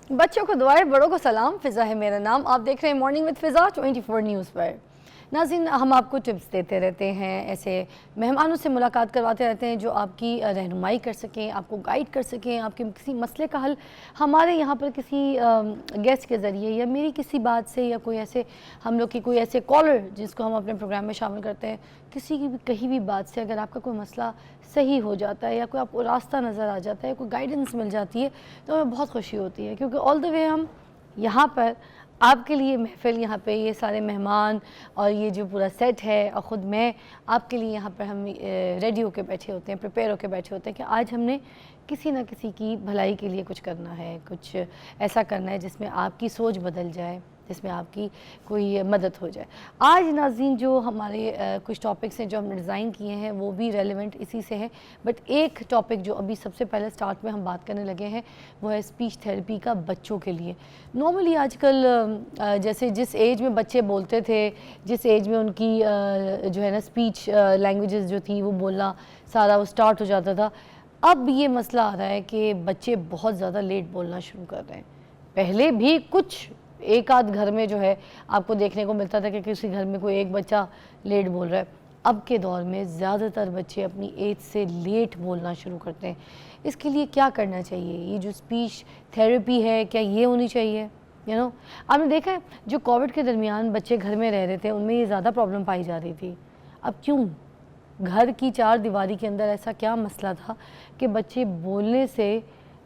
बच्चों को दुआएं, बड़ों को सलाम। फ़िज़ा है मेरा नाम। आप देख रहे हैं मॉर्निंग विद फ़िज़ा 24 न्यूज़ पर। नाज़रीन, हम आपको टिप्स देते रहते हैं, ऐसे मेहमानों से मुलाकात करवाते रहते हैं जो आपकी रहनुमाई कर सकें, आपको गाइड कर सकें, आपके किसी मसले का हल हमारे यहाँ पर किसी गेस्ट के ज़रिए या मेरी किसी बात से या कोई ऐसे हम लोग की कोई ऐसे कॉलर जिसको हम अपने प्रोग्राम में शामिल करते हैं, किसी की भी कहीं भी बात से अगर आपका कोई मसला सही हो जाता है या कोई आपको रास्ता नज़र आ जाता है, कोई गाइडेंस मिल जाती है, तो हमें बहुत खुशी होती है। क्योंकि ऑल द वे हम यहाँ पर आपके लिए महफ़िल, यहाँ पे ये सारे मेहमान और ये जो पूरा सेट है और ख़ुद मैं आपके लिए यहाँ पर हम रेडी होके बैठे होते हैं, प्रिपेयर होके बैठे होते हैं कि आज हमने किसी न किसी की भलाई के लिए कुछ करना है, कुछ ऐसा करना है जिसमें आपकी सोच बदल जाए, जिसमें आपकी कोई मदद हो जाए। आज नाज़रीन जो हमारे कुछ टॉपिक्स हैं जो हमने डिज़ाइन किए हैं वो भी रेलेवेंट इसी से हैं, बट एक टॉपिक जो अभी सबसे पहले स्टार्ट में हम बात करने लगे हैं वो है स्पीच थेरेपी का बच्चों के लिए। नॉर्मली आजकल जैसे जिस एज में बच्चे बोलते थे, जिस एज में उनकी जो है ना स्पीच लैंग्वेजेस जो थी वो बोलना सारा वो स्टार्ट हो जाता था, अब ये मसला आ रहा है कि बच्चे बहुत ज़्यादा लेट बोलना शुरू कर रहे हैं। पहले भी कुछ एक आध घर में जो है आपको देखने को मिलता था कि किसी घर में कोई एक बच्चा लेट बोल रहा है। अब के दौर में ज़्यादातर बच्चे अपनी एज से लेट बोलना शुरू करते हैं। इसके लिए क्या करना चाहिए? ये जो स्पीच थेरेपी है क्या ये होनी चाहिए? आपने देखा है जो कोविड के दरमियान बच्चे घर में रह रहे थे उनमें ये ज़्यादा प्रॉब्लम पाई जा रही थी। अब क्यों? घर की चार दीवारी के अंदर ऐसा क्या मसला था कि बच्चे बोलने से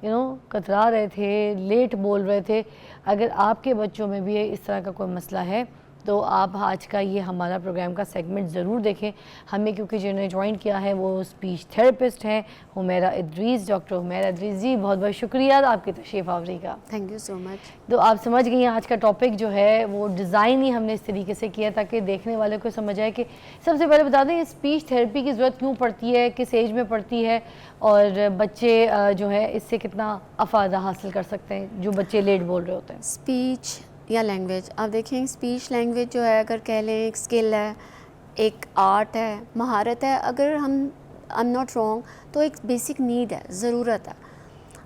कतरा रहे थे, लेट बोल रहे थे? अगर आपके बच्चों में भी इस तरह का कोई मसला है तो आप आज का ये हमारा प्रोग्राम का सेगमेंट ज़रूर देखें। हमें क्योंकि जिन्होंने ज्वाइन किया है वो स्पीच थेरेपिस्ट हैं हुमैरा इद्रीस, डॉक्टर हुमैरा इद्रीस जी, बहुत बहुत शुक्रिया आपकी तशरीफ़ आवरी का। Thank you so much. तो आप समझ गई हैं आज का टॉपिक जो है वो डिज़ाइन ही हमने इस तरीके से किया ताकि देखने वाले को समझ आए कि सबसे पहले बता दें स्पीच थेरेपी की ज़रूरत क्यों पड़ती है, किस एज में पड़ती है और बच्चे जो है इससे कितना अफायदा हासिल कर सकते हैं जो बच्चे लेट बोल रहे होते हैं। स्पीच या लैंग्वेज, आप देखें स्पीच लैंग्वेज जो है अगर कह लें एक स्किल है, एक आर्ट है, महारत है। अगर हम आई एम नॉट रॉन्ग तो एक बेसिक नीड है, ज़रूरत है।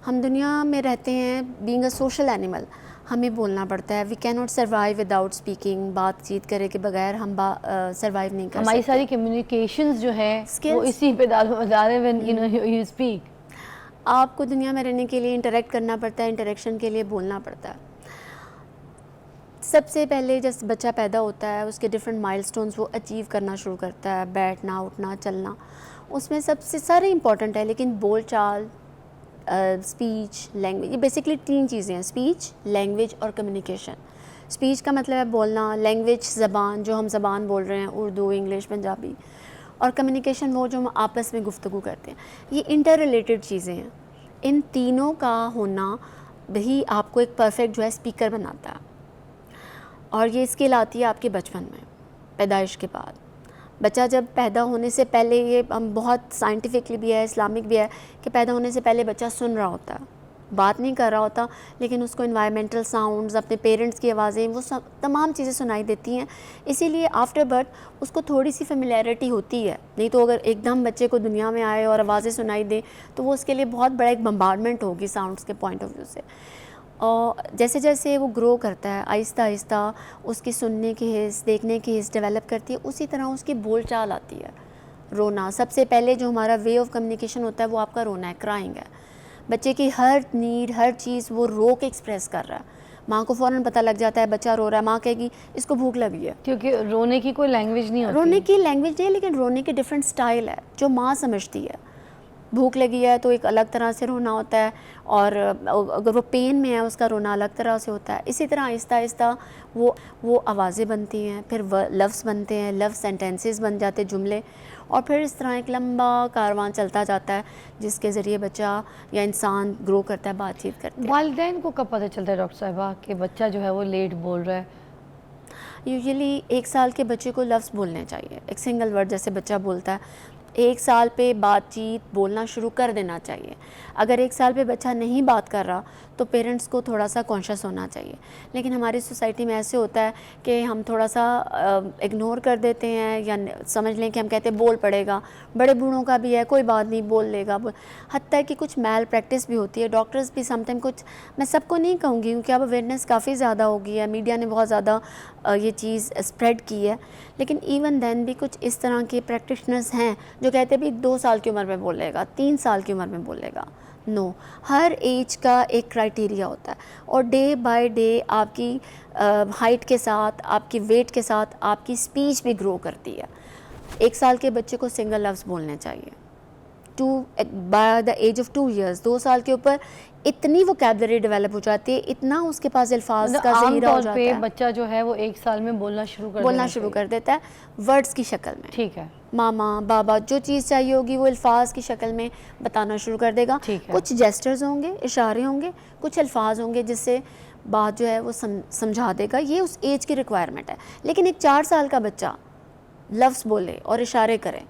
हम दुनिया में रहते हैं बीइंग अ सोशल एनिमल, हमें बोलना पड़ता है। We can not survive without speaking. बातचीत करे के बगैर हम सर्वाइव नहीं कर सकते। हमारी सारी कम्युनिकेशंस जो है वो इसी पे दारोमदार है व्हेन यू स्पीक। आपको दुनिया में रहने के लिए इंटरेक्ट करना पड़ता है, इंटरेक्शन के लिए बोलना पड़ता है। सबसे पहले जब बच्चा पैदा होता है उसके डिफरेंट माइलस्टोन्स वो अचीव करना शुरू करता है, बैठना, उठना, चलना, उसमें सबसे सारे इंपॉर्टेंट है। लेकिन बोल चाल, स्पीच, लैंग्वेज, ये बेसिकली तीन चीज़ें हैं, स्पीच, लैंग्वेज और कम्युनिकेशन। स्पीच का मतलब है बोलना, लैंग्वेज ज़बान जो हम ज़बान बोल रहे हैं, उर्दू, इंग्लिश, पंजाबी, और कम्युनिकेशन वो जो हम आपस में गुफ्तगू करते हैं। ये इंटर रिलेटेड चीज़ें हैं। इन तीनों का होना भी आपको एक परफेक्ट जो है स्पीकर बनाता है। और ये स्किल आती है आपके बचपन में, पैदाइश के बाद। बच्चा जब पैदा होने से पहले, ये हम बहुत साइंटिफिकली भी है, इस्लामिक भी है, कि पैदा होने से पहले बच्चा सुन रहा होता है, बात नहीं कर रहा होता, लेकिन उसको इन्वायरमेंटल साउंड्स, अपने पेरेंट्स की आवाज़ें, वो सब तमाम चीज़ें सुनाई देती हैं। इसीलिए आफ्टर बर्थ उसको थोड़ी सी फेमिलियरिटी होती है। नहीं तो अगर एकदम बच्चे को दुनिया में आए और आवाज़ें सुनाई दें तो वो उसके लिए बहुत बड़ा एक बम्बार्डमेंट होगी साउंड्स के पॉइंट ऑफ व्यू से। और जैसे जैसे वो ग्रो करता है, आहिस्ता आहिस्ता उसकी सुनने की हिस्स, देखने की हिस्स डेवलप करती है, उसी तरह उसकी बोल चाल आती है। रोना, सबसे पहले जो हमारा वे ऑफ कम्युनिकेशन होता है वो आपका रोना है, क्राइंग है। बच्चे की हर नीड, हर चीज़ वो रो के एक्सप्रेस कर रहा है। माँ को फ़ौरन पता लग जाता है बच्चा रो रहा है, माँ कहेगी इसको भूख लगी है, क्योंकि रोने की कोई लैंग्वेज नहीं होती। रोने की लैंग्वेज नहीं, लेकिन रोने के डिफरेंट स्टाइल है जो माँ समझती है। भूख लगी है तो एक अलग तरह से रोना होता है, और अगर वो पेन में है उसका रोना अलग तरह से होता है। इसी तरह आहिस्ता आहिस्ता वो आवाज़ें बनती हैं, फिर लफ्ज़ बनते हैं, लफ्ज़ सेंटेंसेस बन जाते, जुमले, और फिर इस तरह एक लंबा कारवां चलता जाता है जिसके ज़रिए बच्चा या इंसान ग्रो करता है, बातचीत करता है। वालिदैन को कब पता चलता है डॉक्टर साहिबा कि बच्चा जो है वो लेट बोल रहा है? यूजुअली 1 साल के बच्चे को लफ्ज़ बोलने चाहिए, एक सिंगल वर्ड जैसे बच्चा बोलता है। 1 साल पे बातचीत बोलना शुरू कर देना चाहिए। अगर 1 साल पे बच्चा नहीं बात कर रहा तो पेरेंट्स को थोड़ा सा कॉन्शियस होना चाहिए। लेकिन हमारी सोसाइटी में ऐसे होता है कि हम थोड़ा सा इग्नोर कर देते हैं, या समझ लें कि हम कहते हैं बोल पड़ेगा, बड़े बूढ़ों का भी है, कोई बात नहीं बोल लेगा। हत्ता कि कुछ मैल प्रैक्टिस भी होती है, डॉक्टर्स भी समटाइम कुछ, मैं सबको नहीं कहूँगी क्योंकि अब अवेयरनेस काफ़ी ज़्यादा हो गई है, मीडिया ने बहुत ज़्यादा ये चीज़ स्प्रेड की है, लेकिन इवन देन भी कुछ इस तरह के प्रैक्टिशनर्स हैं जो कहते हैं भी 2 साल की उम्र में बोलेगा, 3 साल की उम्र में बोलेगा। नो, हर एज का एक क्राइटेरिया होता है और डे बाय डे आपकी हाइट के साथ, आपकी वेट के साथ आपकी स्पीच भी ग्रो करती है। 1 साल के बच्चे को सिंगल लफ्ज़ बोलने चाहिए। By the age of 2 years, 2 साल के ऊपर इतनी वोकैबुलरी डेवलप हो जाती है, इतना उसके पास अल्फाज का ज़हीरा हो जाता है। बच्चा जो है वो 1 साल में बोलना शुरू कर देता है वर्ड्स की शक्ल में। ठीक है, मामा बाबा जो चीज़ चाहिए होगी वो अल्फाज की शक्ल में बताना शुरू कर देगा। कुछ जेस्टर्स होंगे, इशारे होंगे, कुछ अल्फाज होंगे जिससे बात जो है वो समझा देगा। ये उस एज की रिक्वायरमेंट है। लेकिन एक 4 साल का बच्चा लफ्ज़ बोले और इशारे करे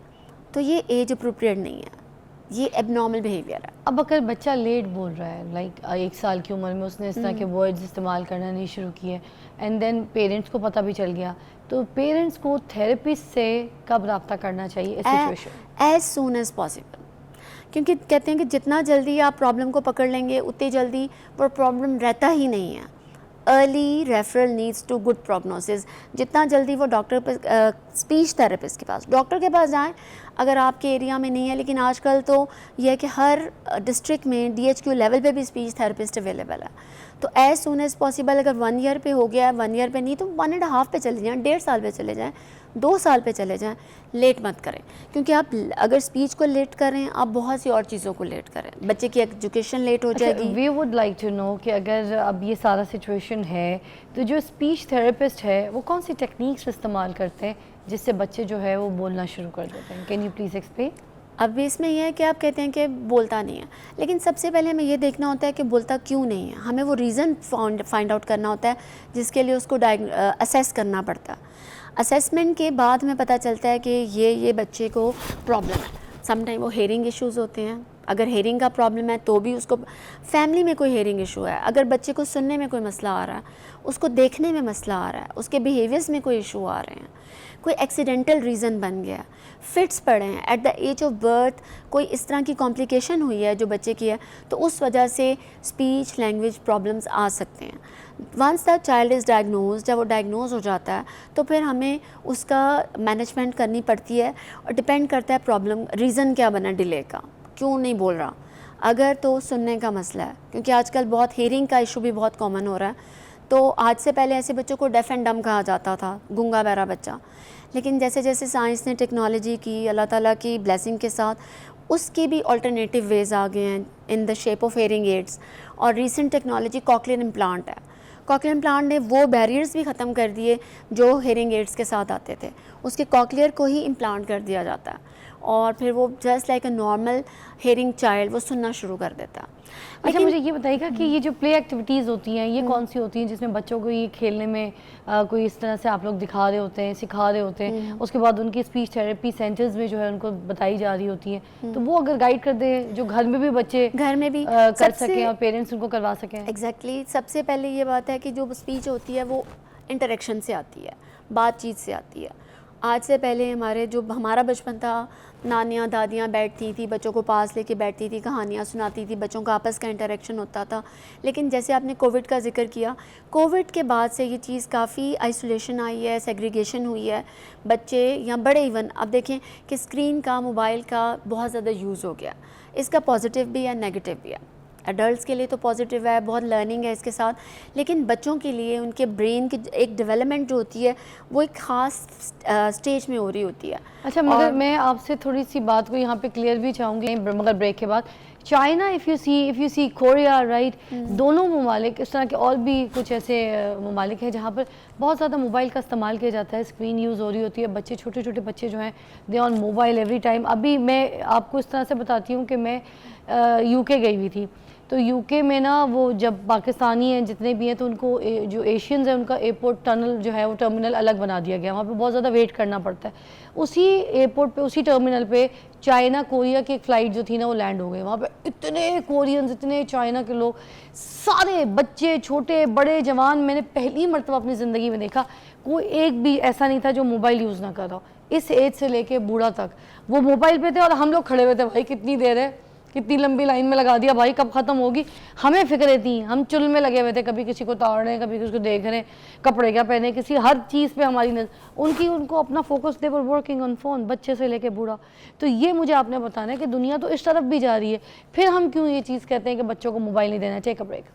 तो ये एज अप्रोप्रिएट नहीं है, ये एबनॉर्मल बिहेवियर है। अब अगर बच्चा लेट बोल रहा है, लाइक 1 साल की उम्र में उसने इस तरह के वर्ड्स इस्तेमाल करना नहीं शुरू किए, एंड देन पेरेंट्स को पता भी चल गया, तो पेरेंट्स को थेरेपिस्ट से कब रब्ता करना चाहिए इस situation? As soon as possible, क्योंकि कहते हैं कि जितना जल्दी आप प्रॉब्लम को पकड़ लेंगे उतनी जल्दी वो प्रॉब्लम रहता ही नहीं है। Early referral needs to good prognosis. जितना जल्दी वो डॉक्टर पे, स्पीच थेरेपिस्ट के पास, डॉक्टर के पास जाएं अगर आपके एरिया में नहीं है। लेकिन आजकल तो यह है कि हर डिस्ट्रिक्ट में DHQ लेवल पे भी स्पीच थेरेपिस्ट अवेलेबल है। तो एज सून एज पॉसिबल, अगर 1 ईयर पे हो गया है, 1 ईयर पे नहीं तो 1.5 पे चले जाएँ, 1.5 साल पे चले जाएँ, 2 साल पे चले जाएँ, लेट मत करें। क्योंकि आप अगर स्पीच को लेट करें, आप बहुत सी और चीज़ों को लेट करें, बच्चे की एजुकेशन लेट हो जाएगी। We would like to know कि अगर अब ये सारा सिचुएशन है तो जो स्पीच थेरेपिस्ट है वो कौन सी टेक्निक्स इस्तेमाल करते हैं जिससे बच्चे जो है वो बोलना शुरू कर देते हैं? Can you please explain? अब इसमें यह है कि आप कहते हैं कि बोलता नहीं है, लेकिन सबसे पहले हमें ये देखना होता है कि बोलता क्यों नहीं है। हमें वो रीज़न फाइंड आउट करना होता है, जिसके लिए उसको असेस करना पड़ता है। असेसमेंट के बाद हमें पता चलता है कि ये बच्चे को प्रॉब्लम है। समटाइम वो हेयरिंग इश्यूज़ होते हैं, अगर हेयरिंग का प्रॉब्लम है तो भी उसको, फैमिली में कोई हेयरिंग इशू है, अगर बच्चे को सुनने में कोई मसला आ रहा है, उसको देखने में मसला आ रहा है, उसके बिहेवियर्स में कोई इशू आ रहे हैं, कोई एक्सीडेंटल रीज़न बन गया, फिट्स पड़े हैं at the age of birth, कोई इस तरह की कॉम्प्लिकेशन हुई है जो बच्चे की है, तो उस वजह से स्पीच लैंग्वेज प्रॉब्लम्स आ सकते हैं। Once the child is diagnose, जब वो डायग्नोज हो जाता है तो फिर हमें उसका मैनेजमेंट करनी पड़ती है और डिपेंड करता है प्रॉब्लम रीज़न क्या बना डिले का, क्यों नहीं बोल रहा। अगर तो सुनने का मसला है, क्योंकि आजकल बहुत हेयरिंग का इशू भी बहुत कॉमन हो रहा है, तो आज से पहले ऐसे बच्चों को डेफ एंड डम कहा जाता था, गूंगा बहरा बच्चा। लेकिन जैसे जैसे साइंस ने टेक्नोलॉजी की, अल्लाह ताला की ब्लेसिंग के साथ, उसके भी अल्टरनेटिव वेज़ आ गए हैं in the shape of hearing ads. और रीसेंट टेक्नोलॉजी कॉकलियर इम्प्लांट है। कॉकलियर इम्प्लांट ने वो बैरियर्स भी ख़त्म कर दिए जो हेयरिंग एड्स के साथ आते थे, उसके कॉकलियर को ही इम्प्लांट कर दिया जाता है और फिर वो just like a normal hearing child वो सुनना शुरू कर देता है। अच्छा, मुझे ये बताइएगा कि ये जो प्ले एक्टिविटीज़ होती हैं ये कौन सी होती हैं जिसमें बच्चों को ये खेलने में कोई इस तरह से आप लोग दिखा रहे होते हैं, सिखा रहे होते हैं, उसके बाद उनकी स्पीच थेरेपी सेंटर्स में जो है उनको बताई जा रही होती है, तो वो अगर गाइड कर दें जो घर में भी बच्चे घर में भी कर सकें और पेरेंट्स उनको करवा सकें? एग्जैक्टली सबसे पहले ये बात है कि जो स्पीच होती है वो इंटरेक्शन से आती है, बातचीत से आती है। आज से पहले हमारा बचपन था, नानियाँ दादियाँ बैठती थी, बच्चों को पास लेके बैठती थी, कहानियाँ सुनाती थी, बच्चों का आपस का इंटरेक्शन होता था। लेकिन जैसे आपने कोविड का जिक्र किया, कोविड के बाद से ये चीज़ काफ़ी आइसोलेशन आई है, सेग्रीगेशन हुई है। बच्चे या बड़े इवन अब देखें कि स्क्रीन का, मोबाइल का बहुत ज़्यादा यूज़ हो गया। इसका पॉजिटिव भी है, नेगेटिव भी है। एडल्ट्स के लिए तो पॉजिटिव है, बहुत लर्निंग है इसके साथ, लेकिन बच्चों के लिए उनके ब्रेन की एक डेवलपमेंट जो होती है वो एक ख़ास स्टेज में हो रही होती है। अच्छा, मगर मैं आपसे थोड़ी सी बात को यहाँ पे क्लियर भी चाहूँगी मगर ब्रेक के बाद। China, if you see Korea, right, दोनों ममालिक, इस तरह के और भी कुछ ऐसे ममालिक हैं जहाँ पर बहुत ज़्यादा मोबाइल का इस्तेमाल किया जाता है, स्क्रीन यूज़ हो रही होती है, बच्चे छोटे छोटे बच्चे जो हैं दे ऑन मोबाइल एवरी टाइम। अभी मैं आपको इस तरह से बताती हूँ कि मैं UK गई हुई थी, तो यूके में ना वो जब पाकिस्तानी हैं जितने भी हैं तो उनको जो एशियंस हैं उनका एयरपोर्ट टनल जो है वो टर्मिनल अलग बना दिया गया, वहाँ पे बहुत ज़्यादा वेट करना पड़ता है। उसी एयरपोर्ट पे, उसी टर्मिनल पे चाइना कोरिया की एक फ़्लाइट जो थी ना वो लैंड हो गई। वहाँ पे इतने कोरियंस, इतने चाइना के लोग, सारे बच्चे, छोटे बड़े जवान, मैंने पहली मरतबा अपनी ज़िंदगी में देखा कोई एक भी ऐसा नहीं था जो मोबाइल यूज़ ना कर रहा हो। इस एज से लेके बूढ़ा तक वो मोबाइल पे थे और हम लोग खड़े हुए थे, भाई कितनी देर है, कितनी लंबी लाइन में लगा दिया भाई, कब ख़त्म होगी। हमें फिक्रें थी, हम चुल में लगे हुए थे, कभी किसी को ताड़ रहे हैं, कभी किसी को देख रहे हैं, कपड़े क्या पहने, किसी हर चीज़ पे हमारी नजर, उनको अपना focus, they were working on phone, बच्चे से लेके बूढ़ा। तो ये मुझे आपने बताना है कि दुनिया तो इस तरफ भी जा रही है, फिर हम क्यों ये चीज़ कहते हैं कि बच्चों को मोबाइल नहीं देना चाहिए। Take a break.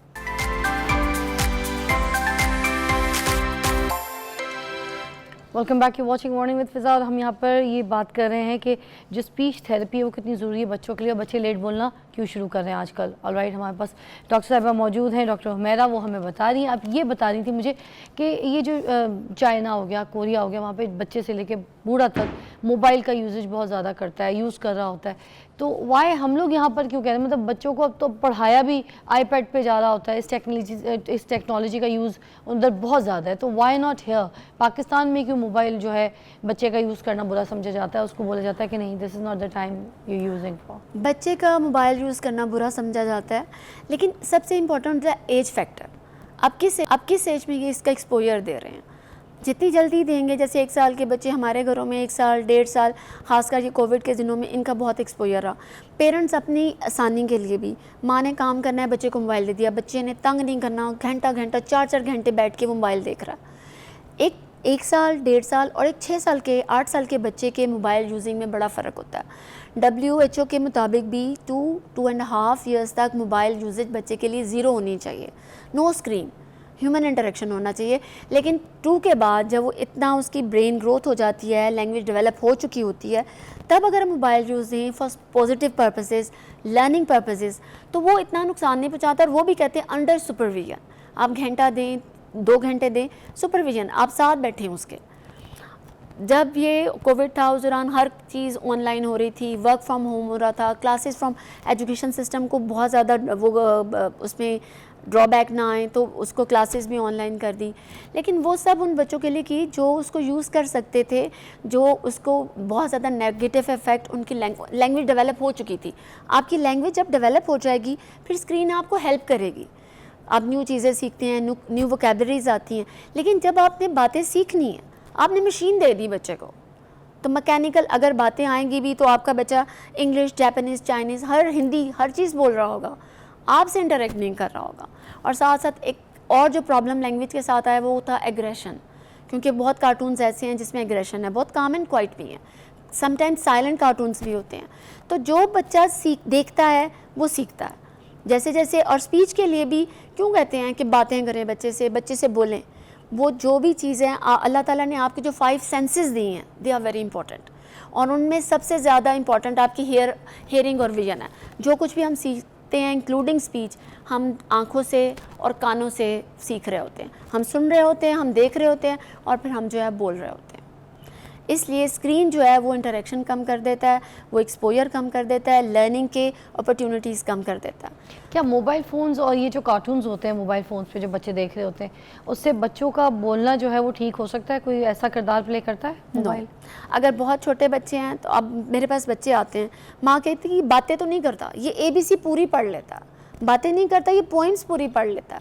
Welcome back, you watching morning with Fiza. और हम यहाँ पर ये बात कर रहे हैं कि जो स्पीच थेरेपी है वो कितनी ज़रूरी है बच्चों के लिए, बच्चे लेट बोलना क्यों शुरू कर रहे हैं आजकल। ऑलराइट, हमारे पास डॉक्टर साहिबा मौजूद हैं, डॉक्टर हुमैरा, वो हमें बता रही हैं। अब ये बता रही थी मुझे कि ये जो चाइना हो गया, कोरिया हो गया, वहाँ पे बच्चे से लेके बूढ़ा तक मोबाइल का यूजेज बहुत ज़्यादा करता है, यूज़ कर रहा होता है। तो वाई हम लोग यहाँ पर क्यों कह रहे हैं, मतलब बच्चों को अब तो पढ़ाया भी आईपैड पे जा रहा होता है, इस टेक्नोलॉजी का यूज़ उधर बहुत ज़्यादा है, तो वाई नॉट हियर। पाकिस्तान में क्यों मोबाइल जो है बच्चे का यूज़ करना बुरा समझा जाता है, उसको बोला जाता है कि नहीं, this is not the time you using for. बच्चे का मोबाइल यूज़ करना बुरा समझा जाता है, लेकिन सबसे इम्पोर्टेंट है एज फैक्टर। आप किस एज में ये इसका एक्सपोजर दे रहे हैं। जितनी जल्दी देंगे, जैसे 1 साल के बच्चे हमारे घरों में 1 साल 1.5 साल, खासकर ये कोविड के दिनों में इनका बहुत एक्सपोजर रहा। पेरेंट्स अपनी आसानी के लिए भी, माँ ने काम करना है, बच्चे को मोबाइल दे दिया, बच्चे ने तंग नहीं करना, घंटा 4 घंटे बैठ के वो मोबाइल देख रहा है। एक साल, 1.5 साल और एक 6 साल के, 8 साल के बच्चे के मोबाइल यूजिंग में बड़ा फ़र्क होता है। WHO के मुताबिक भी 2.5 ईयर्स तक मोबाइल यूजेज बच्चे के लिए ज़ीरो होनी चाहिए। नो स्क्रीन, ह्यूमन इंटरेक्शन होना चाहिए। लेकिन 2 के बाद जब वो इतना उसकी ब्रेन ग्रोथ हो जाती है, लैंग्वेज डेवलप हो चुकी होती है, तब अगर मोबाइल यूज़ दें for positive purposes, learning purposes, तो वो इतना नुकसान नहीं पहुँचाता। और वो भी कहते हैं अंडर सुपरविजन। आप घंटा दें, 2 घंटे दें, सुपरविजन, आप साथ बैठें उसके। जब ये कोविड था उस दौरान हर चीज़ ऑनलाइन हो रही थी, वर्क फ्रॉम होम हो रहा था, क्लासेस फ्रॉम एजुकेशन सिस्टम को बहुत ज़्यादा वो उसमें ड्रॉबैक ना आए, तो उसको क्लासेस भी ऑनलाइन कर दी। लेकिन वो सब उन बच्चों के लिए की जो उसको यूज़ कर सकते थे, जो उसको बहुत ज़्यादा नेगेटिव इफेक्ट, उनकी लैंग्वेज डेवलप हो चुकी थी। आपकी लैंग्वेज जब डेवलप हो जाएगी फिर स्क्रीन आपको हेल्प करेगी, आप न्यू चीज़ें सीखते हैं, न्यू वोकेबलरीज आती हैं। लेकिन जब आपने बातें सीखनी है, आपने मशीन दे दी बच्चे को, तो मैकेनिकल अगर बातें आएंगी भी तो आपका बच्चा इंग्लिश, जापानीज़, चाइनीज़, हिंदी हर चीज़ बोल रहा होगा, आपसे इंटरेक्ट नहीं कर रहा होगा। और साथ साथ एक और जो प्रॉब्लम लैंग्वेज के साथ आया वो था एग्रेशन, क्योंकि बहुत कार्टून्स ऐसे हैं जिसमें एग्रेशन है, बहुत काम एंड क्वाइट भी हैं, समटाइम्स साइलेंट कार्टून्स भी होते हैं। तो जो बच्चा देखता है वो सीखता है जैसे जैसे। और स्पीच के लिए भी क्यों कहते हैं कि बातें करें बच्चे से बोलें, वो जो भी चीज़ें अल्लाह ताला ने आपके जो 5 सेंसेस दी हैं, दे आर वेरी इंपॉर्टेंट। और उनमें सबसे ज़्यादा इंपॉर्टेंट आपकी हेयरिंग और विजन है। जो कुछ भी हम सीखते हैं इंक्लूडिंग स्पीच, हम आँखों से और कानों से सीख रहे होते हैं, हम सुन रहे होते हैं, हम देख रहे होते हैं, और फिर हम जो है बोल रहे होते हैं। इसलिए स्क्रीन जो है वो इंटरेक्शन कम कर देता है, वो एक्सपोजर कम कर देता है, लर्निंग के अपॉर्चुनिटीज़ कम कर देता है। क्या मोबाइल फ़ोन्स और ये जो कार्टून्स होते हैं मोबाइल फ़ोन्स पे जो बच्चे देख रहे होते हैं, उससे बच्चों का बोलना जो है वो ठीक हो सकता है? कोई ऐसा किरदार प्ले करता है मोबाइल? अगर बहुत छोटे बच्चे हैं तो अब मेरे पास बच्चे आते हैं, माँ कहती है कि बातें तो नहीं करता, ये ABC पूरी पढ़ लेता, बातें नहीं करता, ये पोइम्स पूरी पढ़ लेता।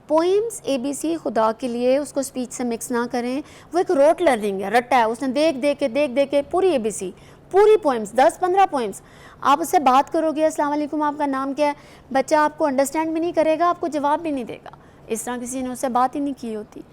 पोइम्स ABC खुदा के लिए उसको स्पीच से मिक्स ना करें, वो एक रोट लर्निंग है, रट्टा है, उसने देख के पूरी ABC, पूरी पोइम्स 10-15 पोइम्स। आप उससे बात करोगे अस्सलाम वालेकुम आपका नाम क्या है, बच्चा आपको अंडरस्टैंड भी नहीं करेगा, आपको जवाब भी नहीं देगा, इस तरह किसी ने उससे बात ही नहीं की होती।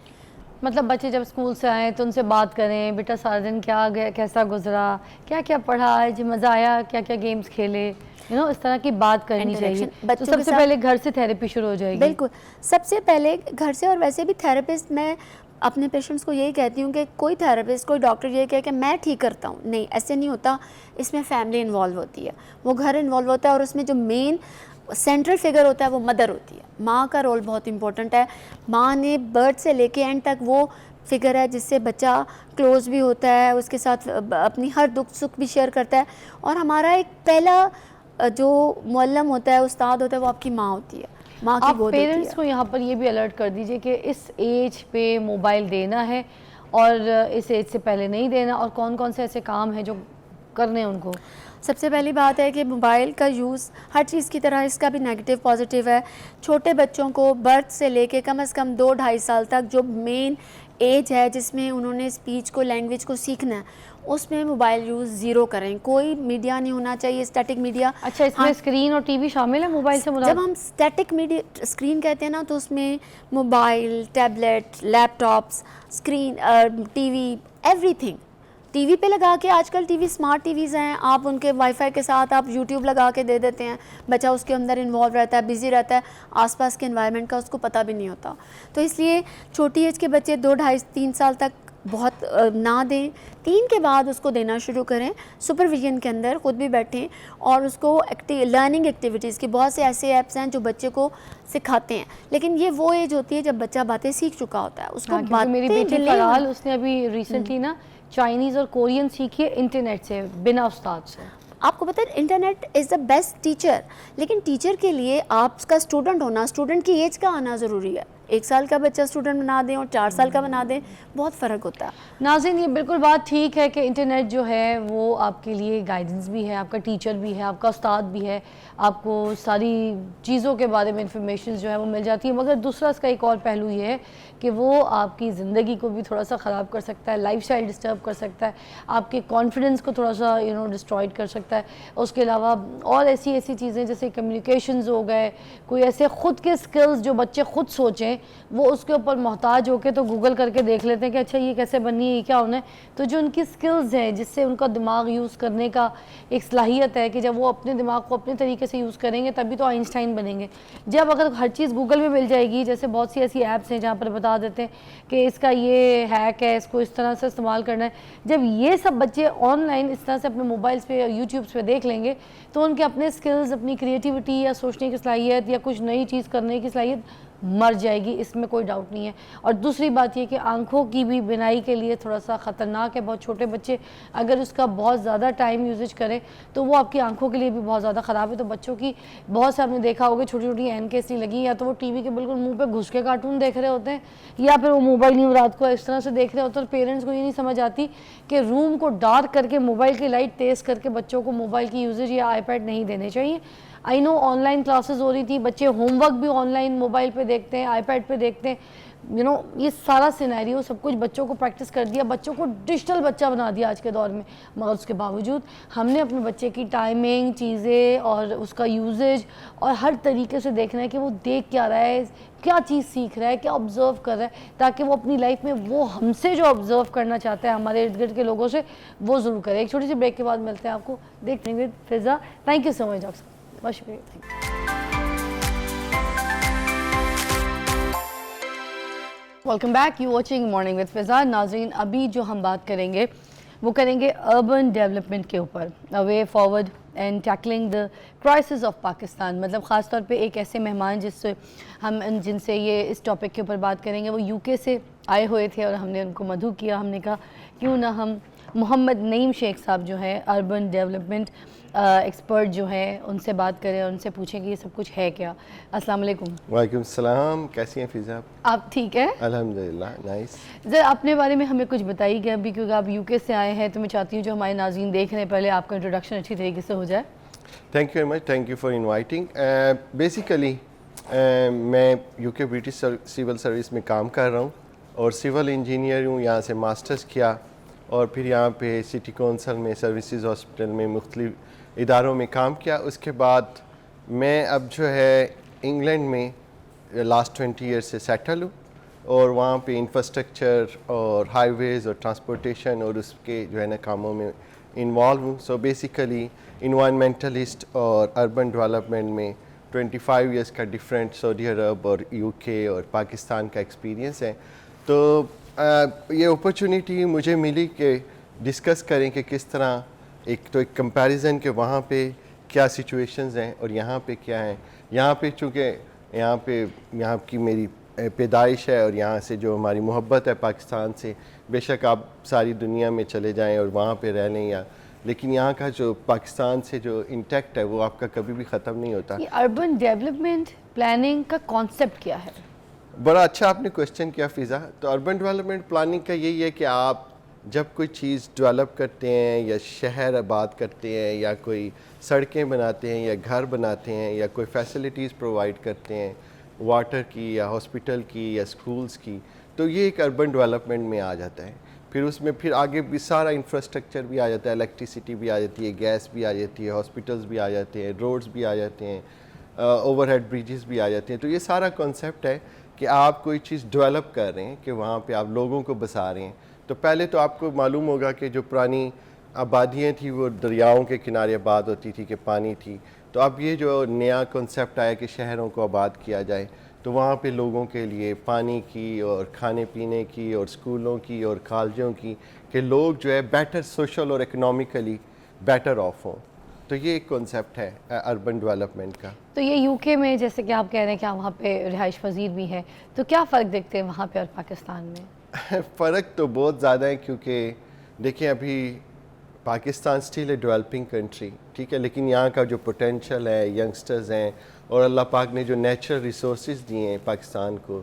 मतलब बच्चे जब स्कूल से आए तो उनसे बात करें, बेटा सारा दिन क्या गया, कैसा गुजरा, क्या क्या पढ़ा आज, मज़ा आया, क्या क्या गेम्स खेले, इस तरह की बात करनी चाहिए। तो सबसे पहले घर से थेरेपी शुरू हो जाएगी। बिल्कुल, सबसे पहले घर से। और वैसे भी थेरेपिस्ट, मैं अपने पेशेंट्स को यही कहती हूँ कि कोई थेरेपिस्ट, कोई डॉक्टर ये कहे कि मैं ठीक करता हूँ, नहीं, ऐसे नहीं होता। इसमें फैमिली इन्वॉल्व होती है, वो घर इन्वॉल्व होता है, और उसमें जो मेन सेंट्रल फिगर होता है वो मदर होती है। माँ का रोल बहुत इंपॉर्टेंट है। माँ ने बर्थ से लेके एंड तक वो फिगर है जिससे बच्चा क्लोज भी होता है, उसके साथ अपनी हर दुख सुख भी शेयर करता है। और हमारा एक पहला जो मुअल्लम होता है, उस्ताद होता है, वो आपकी माँ होती है, माँ की आप गोद होती पेरेंट्स है। को यहाँ पर ये भी अलर्ट कर दीजिए कि इस एज पे मोबाइल देना है और इस एज से पहले नहीं देना, और कौन कौन से ऐसे काम हैं जो करने हैं उनको। सबसे पहली बात है कि मोबाइल का यूज़ हर चीज़ की तरह इसका भी नेगेटिव पॉजिटिव है। छोटे बच्चों को बर्थ से लेके कम से कम 2-2.5 साल तक जो मेन एज है जिसमें उन्होंने स्पीच को, लैंग्वेज को सीखना है, उसमें मोबाइल यूज़ ज़ीरो करें। कोई मीडिया नहीं होना चाहिए, स्टैटिक मीडिया। अच्छा, इसमें हाँ, स्क्रीन और टीवी शामिल है मोबाइल से जब मुराद? हम स्टैटिक मीडिया स्क्रीन कहते हैं ना, तो उसमें mobile, tablet, laptops, screen, TV, everything. TV पे लगा के, आजकल टीवी स्मार्ट टीवीज़ हैं, आप उनके वाईफाई के साथ आप यूट्यूब लगा के दे देते हैं, बच्चा उसके अंदर इन्वॉल्व रहता है, बिज़ी रहता है, आसपास के एनवायरनमेंट का उसको पता भी नहीं होता। तो इसलिए छोटी एज के बच्चे 2-2.5-3 साल तक बहुत ना दें। 3 के बाद उसको देना शुरू करें, सुपरविजन के अंदर खुद भी बैठें और उसको लर्निंग एक्टिविटीज़ की बहुत से ऐसे ऐप्स हैं जो बच्चे को सिखाते हैं, लेकिन ये वो एज होती है जब बच्चा बातें सीख चुका होता है, उसको हाँ, क्योंकि बातें मेरी बेटी डिले फराल, उसने अभी रिसेंटली ना चाइनीज़ और कोरियन सीखी है इंटरनेट से, बिना उस्ताद से। आपको पता है internet is the best teacher, लेकिन टीचर के लिए आपका स्टूडेंट होना, स्टूडेंट की एज का आना ज़रूरी है। 1 साल का बच्चा स्टूडेंट बना दें और 4 साल का बना दें, बहुत फ़र्क होता है। नाज़रीन, ये बिल्कुल बात ठीक है कि इंटरनेट जो है वो आपके लिए गाइडेंस भी है, आपका टीचर भी है, आपका उस्ताद भी है, आपको सारी चीज़ों के बारे में इंफॉर्मेशन जो है वो मिल जाती है। मगर दूसरा इसका एक और पहलू ये है कि वो आपकी ज़िंदगी को भी थोड़ा सा ख़राब कर सकता है, लाइफस्टाइल डिस्टर्ब कर सकता है, आपके कॉन्फिडेंस को थोड़ा सा डिस्ट्रॉयड कर सकता है। उसके अलावा और ऐसी ऐसी चीज़ें जैसे कम्युनिकेशंस हो गए, कोई ऐसे ख़ुद के स्किल्स जो बच्चे ख़ुद सोचें, वो उसके ऊपर मोहताज होकर तो गूगल करके देख लेते हैं कि अच्छा ये कैसे बननी है, ये क्या होना है। तो जो उनकी स्किल्स हैं, जिससे उनका दिमाग यूज़ करने का एक सलाहियत है कि जब वो अपने दिमाग को अपने तरीके से यूज़ करेंगे तभी तो आइंस्टाइन बनेंगे। जब अगर हर चीज़ गूगल में मिल जाएगी, जैसे बहुत सी ऐसी ऐप्स हैं जहाँ पर बता देते हैं कि इसका ये हैक है, इसको इस तरह से इस्तेमाल करना है, जब ये सब बच्चे ऑनलाइन इस तरह से अपने मोबाइल्स पे या यूट्यूब्स पे देख लेंगे तो उनके अपने स्किल्स, अपनी क्रिएटिविटी या सोचने की सलाहियत या कुछ नई चीज़ करने की सलाहियत मर जाएगी, इसमें कोई डाउट नहीं है। और दूसरी बात ये कि आंखों की भी बिनाई के लिए थोड़ा सा ख़तरनाक है। बहुत छोटे बच्चे अगर उसका बहुत ज़्यादा टाइम यूजेज करें तो वो आपकी आंखों के लिए भी बहुत ज़्यादा ख़राब है। तो बच्चों की बहुत से आपने देखा होगा छोटी छोटी ऐनकें सी लगी, या तो वो टीवी के बिल्कुल मुंह पे घुस के कार्टून देख रहे होते हैं, या फिर वो मोबाइल नहीं रात को इस तरह से देख रहे होते हैं। और पेरेंट्स को ये नहीं समझ आती कि रूम को डार्क करके मोबाइल की लाइट तेज़ करके बच्चों को मोबाइल की यूजेज या आईपैड नहीं देने चाहिए। आई नो ऑनलाइन क्लासेस हो रही थी, बच्चे होमवर्क भी ऑनलाइन मोबाइल पे देखते हैं, आईपैड पे देखते हैं, ये सारा सिनेरियो सब कुछ बच्चों को प्रैक्टिस कर दिया, बच्चों को डिजिटल बच्चा बना दिया आज के दौर में। मगर उसके बावजूद हमने अपने बच्चे की टाइमिंग, चीज़ें और उसका यूजेज और हर तरीके से देखना है कि वो देख क्या रहा है, क्या चीज़ सीख रहा है, क्या ऑब्ज़र्व कर रहा है, ताकि वो अपनी लाइफ में वो हमसे जो ऑब्ज़र्व करना चाहता है हमारे इर्द गिर्द के लोगों से, वो ज़रूर करे। एक छोटी सी ब्रेक के बाद मिलते हैं आपको, देखते हैं Fiza. Thank you so much doctor, बहुत शुक्रिया। Welcome back, you watching morning with Fiza. नाज़रीन, अभी जो हम बात करेंगे वो करेंगे अर्बन डेवलपमेंट के ऊपर, a way forward and tackling the crisis of Pakistan. मतलब ख़ास तौर पे एक ऐसे मेहमान जिनसे ये इस टॉपिक के ऊपर बात करेंगे, वो यूके से आए हुए थे और हमने उनको मधु किया। हमने कहा क्यों ना हम मोहम्मद नईम शेख साहब जो है अर्बन डेवलपमेंट एक्सपर्ट जो है उनसे बात करें और उनसे पूछें कि ये सब कुछ है क्या। अस्सलाम वालेकुम। वालेकुम सलाम, कैसी हैं फ़िज़ा? आप ठीक है? अल्हम्दुलिल्लाह, नाइस। ज़रा अपने बारे में हमें कुछ बताइए अभी, क्योंकि आप यूके से आए हैं तो मैं चाहती हूँ जो हमारे नाज़रीन देख रहे हैं पहले आपका इंट्रोडक्शन अच्छी तरीके से हो जाए। Thank you very much, thank you for inviting. Basically मैं यूके ब्रिटिश सिविल सर्विस में काम कर रहा हूँ और सिविल इंजीनियर हूँ। यहाँ से मास्टर्स किया और फिर यहाँ पे सिटी कौंसल में, सर्विसेज हॉस्पिटल में, मुख्तलिफ इदारों में काम किया। उसके बाद मैं अब जो है इंग्लैंड में लास्ट 20 ईयर से सेटल हूँ और वहाँ पे इंफ्रास्ट्रक्चर और हाईवेज़ और ट्रांसपोर्टेशन और उसके जो है ना कामों में इन्वॉल्व हूँ। सो बेसिकली इन्वायरमेंटलिस्ट और अर्बन डेवलपमेंट में 25 ईयर्स का डिफरेंट सऊदी अरब और यूके और पाकिस्तान का एक्सपीरियंस है। तो ये अपॉर्चुनिटी मुझे मिली कि डिस्कस करें कि किस तरह एक कंपैरिजन के वहाँ पे क्या सिचुएशंस हैं और यहाँ पे क्या है। यहाँ पे चूँकि यहाँ की मेरी पैदाइश है और यहाँ से जो हमारी मोहब्बत है पाकिस्तान से, बेशक आप सारी दुनिया में चले जाएं और वहाँ पे रह लें या लेकिन यहाँ का जो पाकिस्तान से जो इंटैक्ट है वो आपका कभी भी ख़त्म नहीं होता। ये अर्बन डेवलपमेंट प्लानिंग का कॉन्सेप्ट क्या है? बड़ा अच्छा आपने क्वेश्चन किया फ़िज़ा। तो अर्बन डेवलपमेंट प्लानिंग का यही है कि आप जब कोई चीज़ डेवलप करते हैं या शहर आबाद करते हैं या कोई सड़कें बनाते हैं या घर बनाते हैं या कोई फैसिलिटीज़ प्रोवाइड करते हैं वाटर की या हॉस्पिटल की या स्कूल्स की, तो ये एक अर्बन डेवलपमेंट में आ जाता है। फिर उसमें फिर आगे भी सारा इंफ्रास्ट्रक्चर भी आ जाता है, इलेक्ट्रिसिटी भी आ जाती है, गैस भी आ जाती है, हॉस्पिटल्स भी आ जाते हैं, रोड्स भी आ जाते हैं, ओवरहेड ब्रिजेस भी आ जाते हैं। तो ये सारा कॉन्सेप्ट है कि आप कोई चीज़ डेवलप कर रहे हैं कि वहाँ पे आप लोगों को बसा रहे हैं। तो पहले तो आपको मालूम होगा कि जो पुरानी आबादियाँ थी वो दरियाओं के किनारे आबाद होती थी कि पानी थी। तो अब ये जो नया कॉन्सेप्ट आया कि शहरों को आबाद किया जाए, तो वहाँ पे लोगों के लिए पानी की और खाने पीने की और स्कूलों की और कॉलेजों की, कि लोग जो है बेटर सोशल और इकोनॉमिकली बेटर ऑफ हों। तो ये एक कॉन्सेप्ट है अर्बन डेवलपमेंट का। तो ये यूके में जैसे कि आप कह रहे हैं कि वहाँ पे रिहाइश पजीर भी है, तो क्या फ़र्क देखते हैं वहाँ पे और पाकिस्तान में? फ़र्क तो बहुत ज़्यादा है, क्योंकि देखिए अभी Pakistan still a developing country, ठीक है, लेकिन यहाँ का जो पोटेंशियल है, यंगस्टर्स हैं, और अल्लाह पाक ने जो नेचुरल रिसोर्सेज दिए हैं पाकिस्तान को,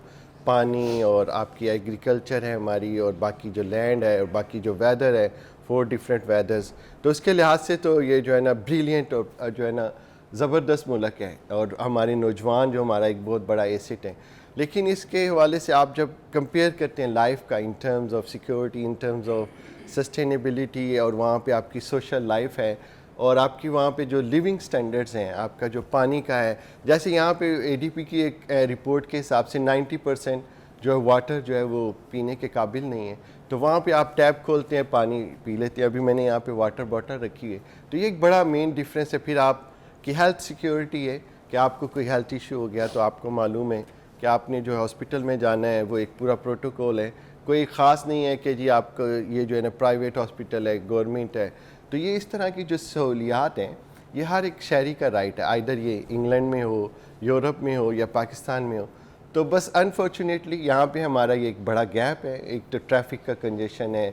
पानी और आपकी एग्रीकल्चर है हमारी, और बाकी जो लैंड है और बाकी जो वेदर है, 4 डिफरेंट वेदर्स, तो उसके लिहाज से तो ये जो है ना ब्रिलियंट और जो है ना ज़बरदस्त मुल्क है, और हमारे नौजवान जो हमारा एक बहुत बड़ा एसेट है। लेकिन इसके हवाले से आप जब कंपेयर करते हैं लाइफ का in terms of security, in terms of sustainability, और वहाँ पे आपकी सोशल लाइफ है, और आपकी वहाँ पे जो लिविंग स्टैंडर्ड्स हैं, आपका जो पानी का है, जैसे यहाँ पे एडीपी की एक रिपोर्ट के हिसाब से 90% जो है वाटर जो है वो पीने के काबिल नहीं है। तो वहाँ पे आप टैप खोलते हैं, पानी पी लेते हैं। अभी मैंने यहाँ पे वाटर बॉटल रखी है। तो ये एक बड़ा मेन डिफरेंस है। फिर आपकी हेल्थ सिक्योरिटी है कि आपको कोई हेल्थ इशू हो गया तो आपको मालूम है कि आपने जो हॉस्पिटल में जाना है, वो एक पूरा प्रोटोकॉल है, कोई ख़ास नहीं है कि जी आपको ये जो है ना प्राइवेट हॉस्पिटल है, गवर्नमेंट है। तो ये इस तरह की जो सहूलियात हैं, ये हर एक शहरी का राइट है, आइदर ये इंग्लैंड में हो, यूरोप में हो या पाकिस्तान में हो। तो बस अनफॉर्चुनेटली यहाँ पे हमारा ये एक बड़ा गैप है। एक तो ट्रैफिक का कंजेशन है,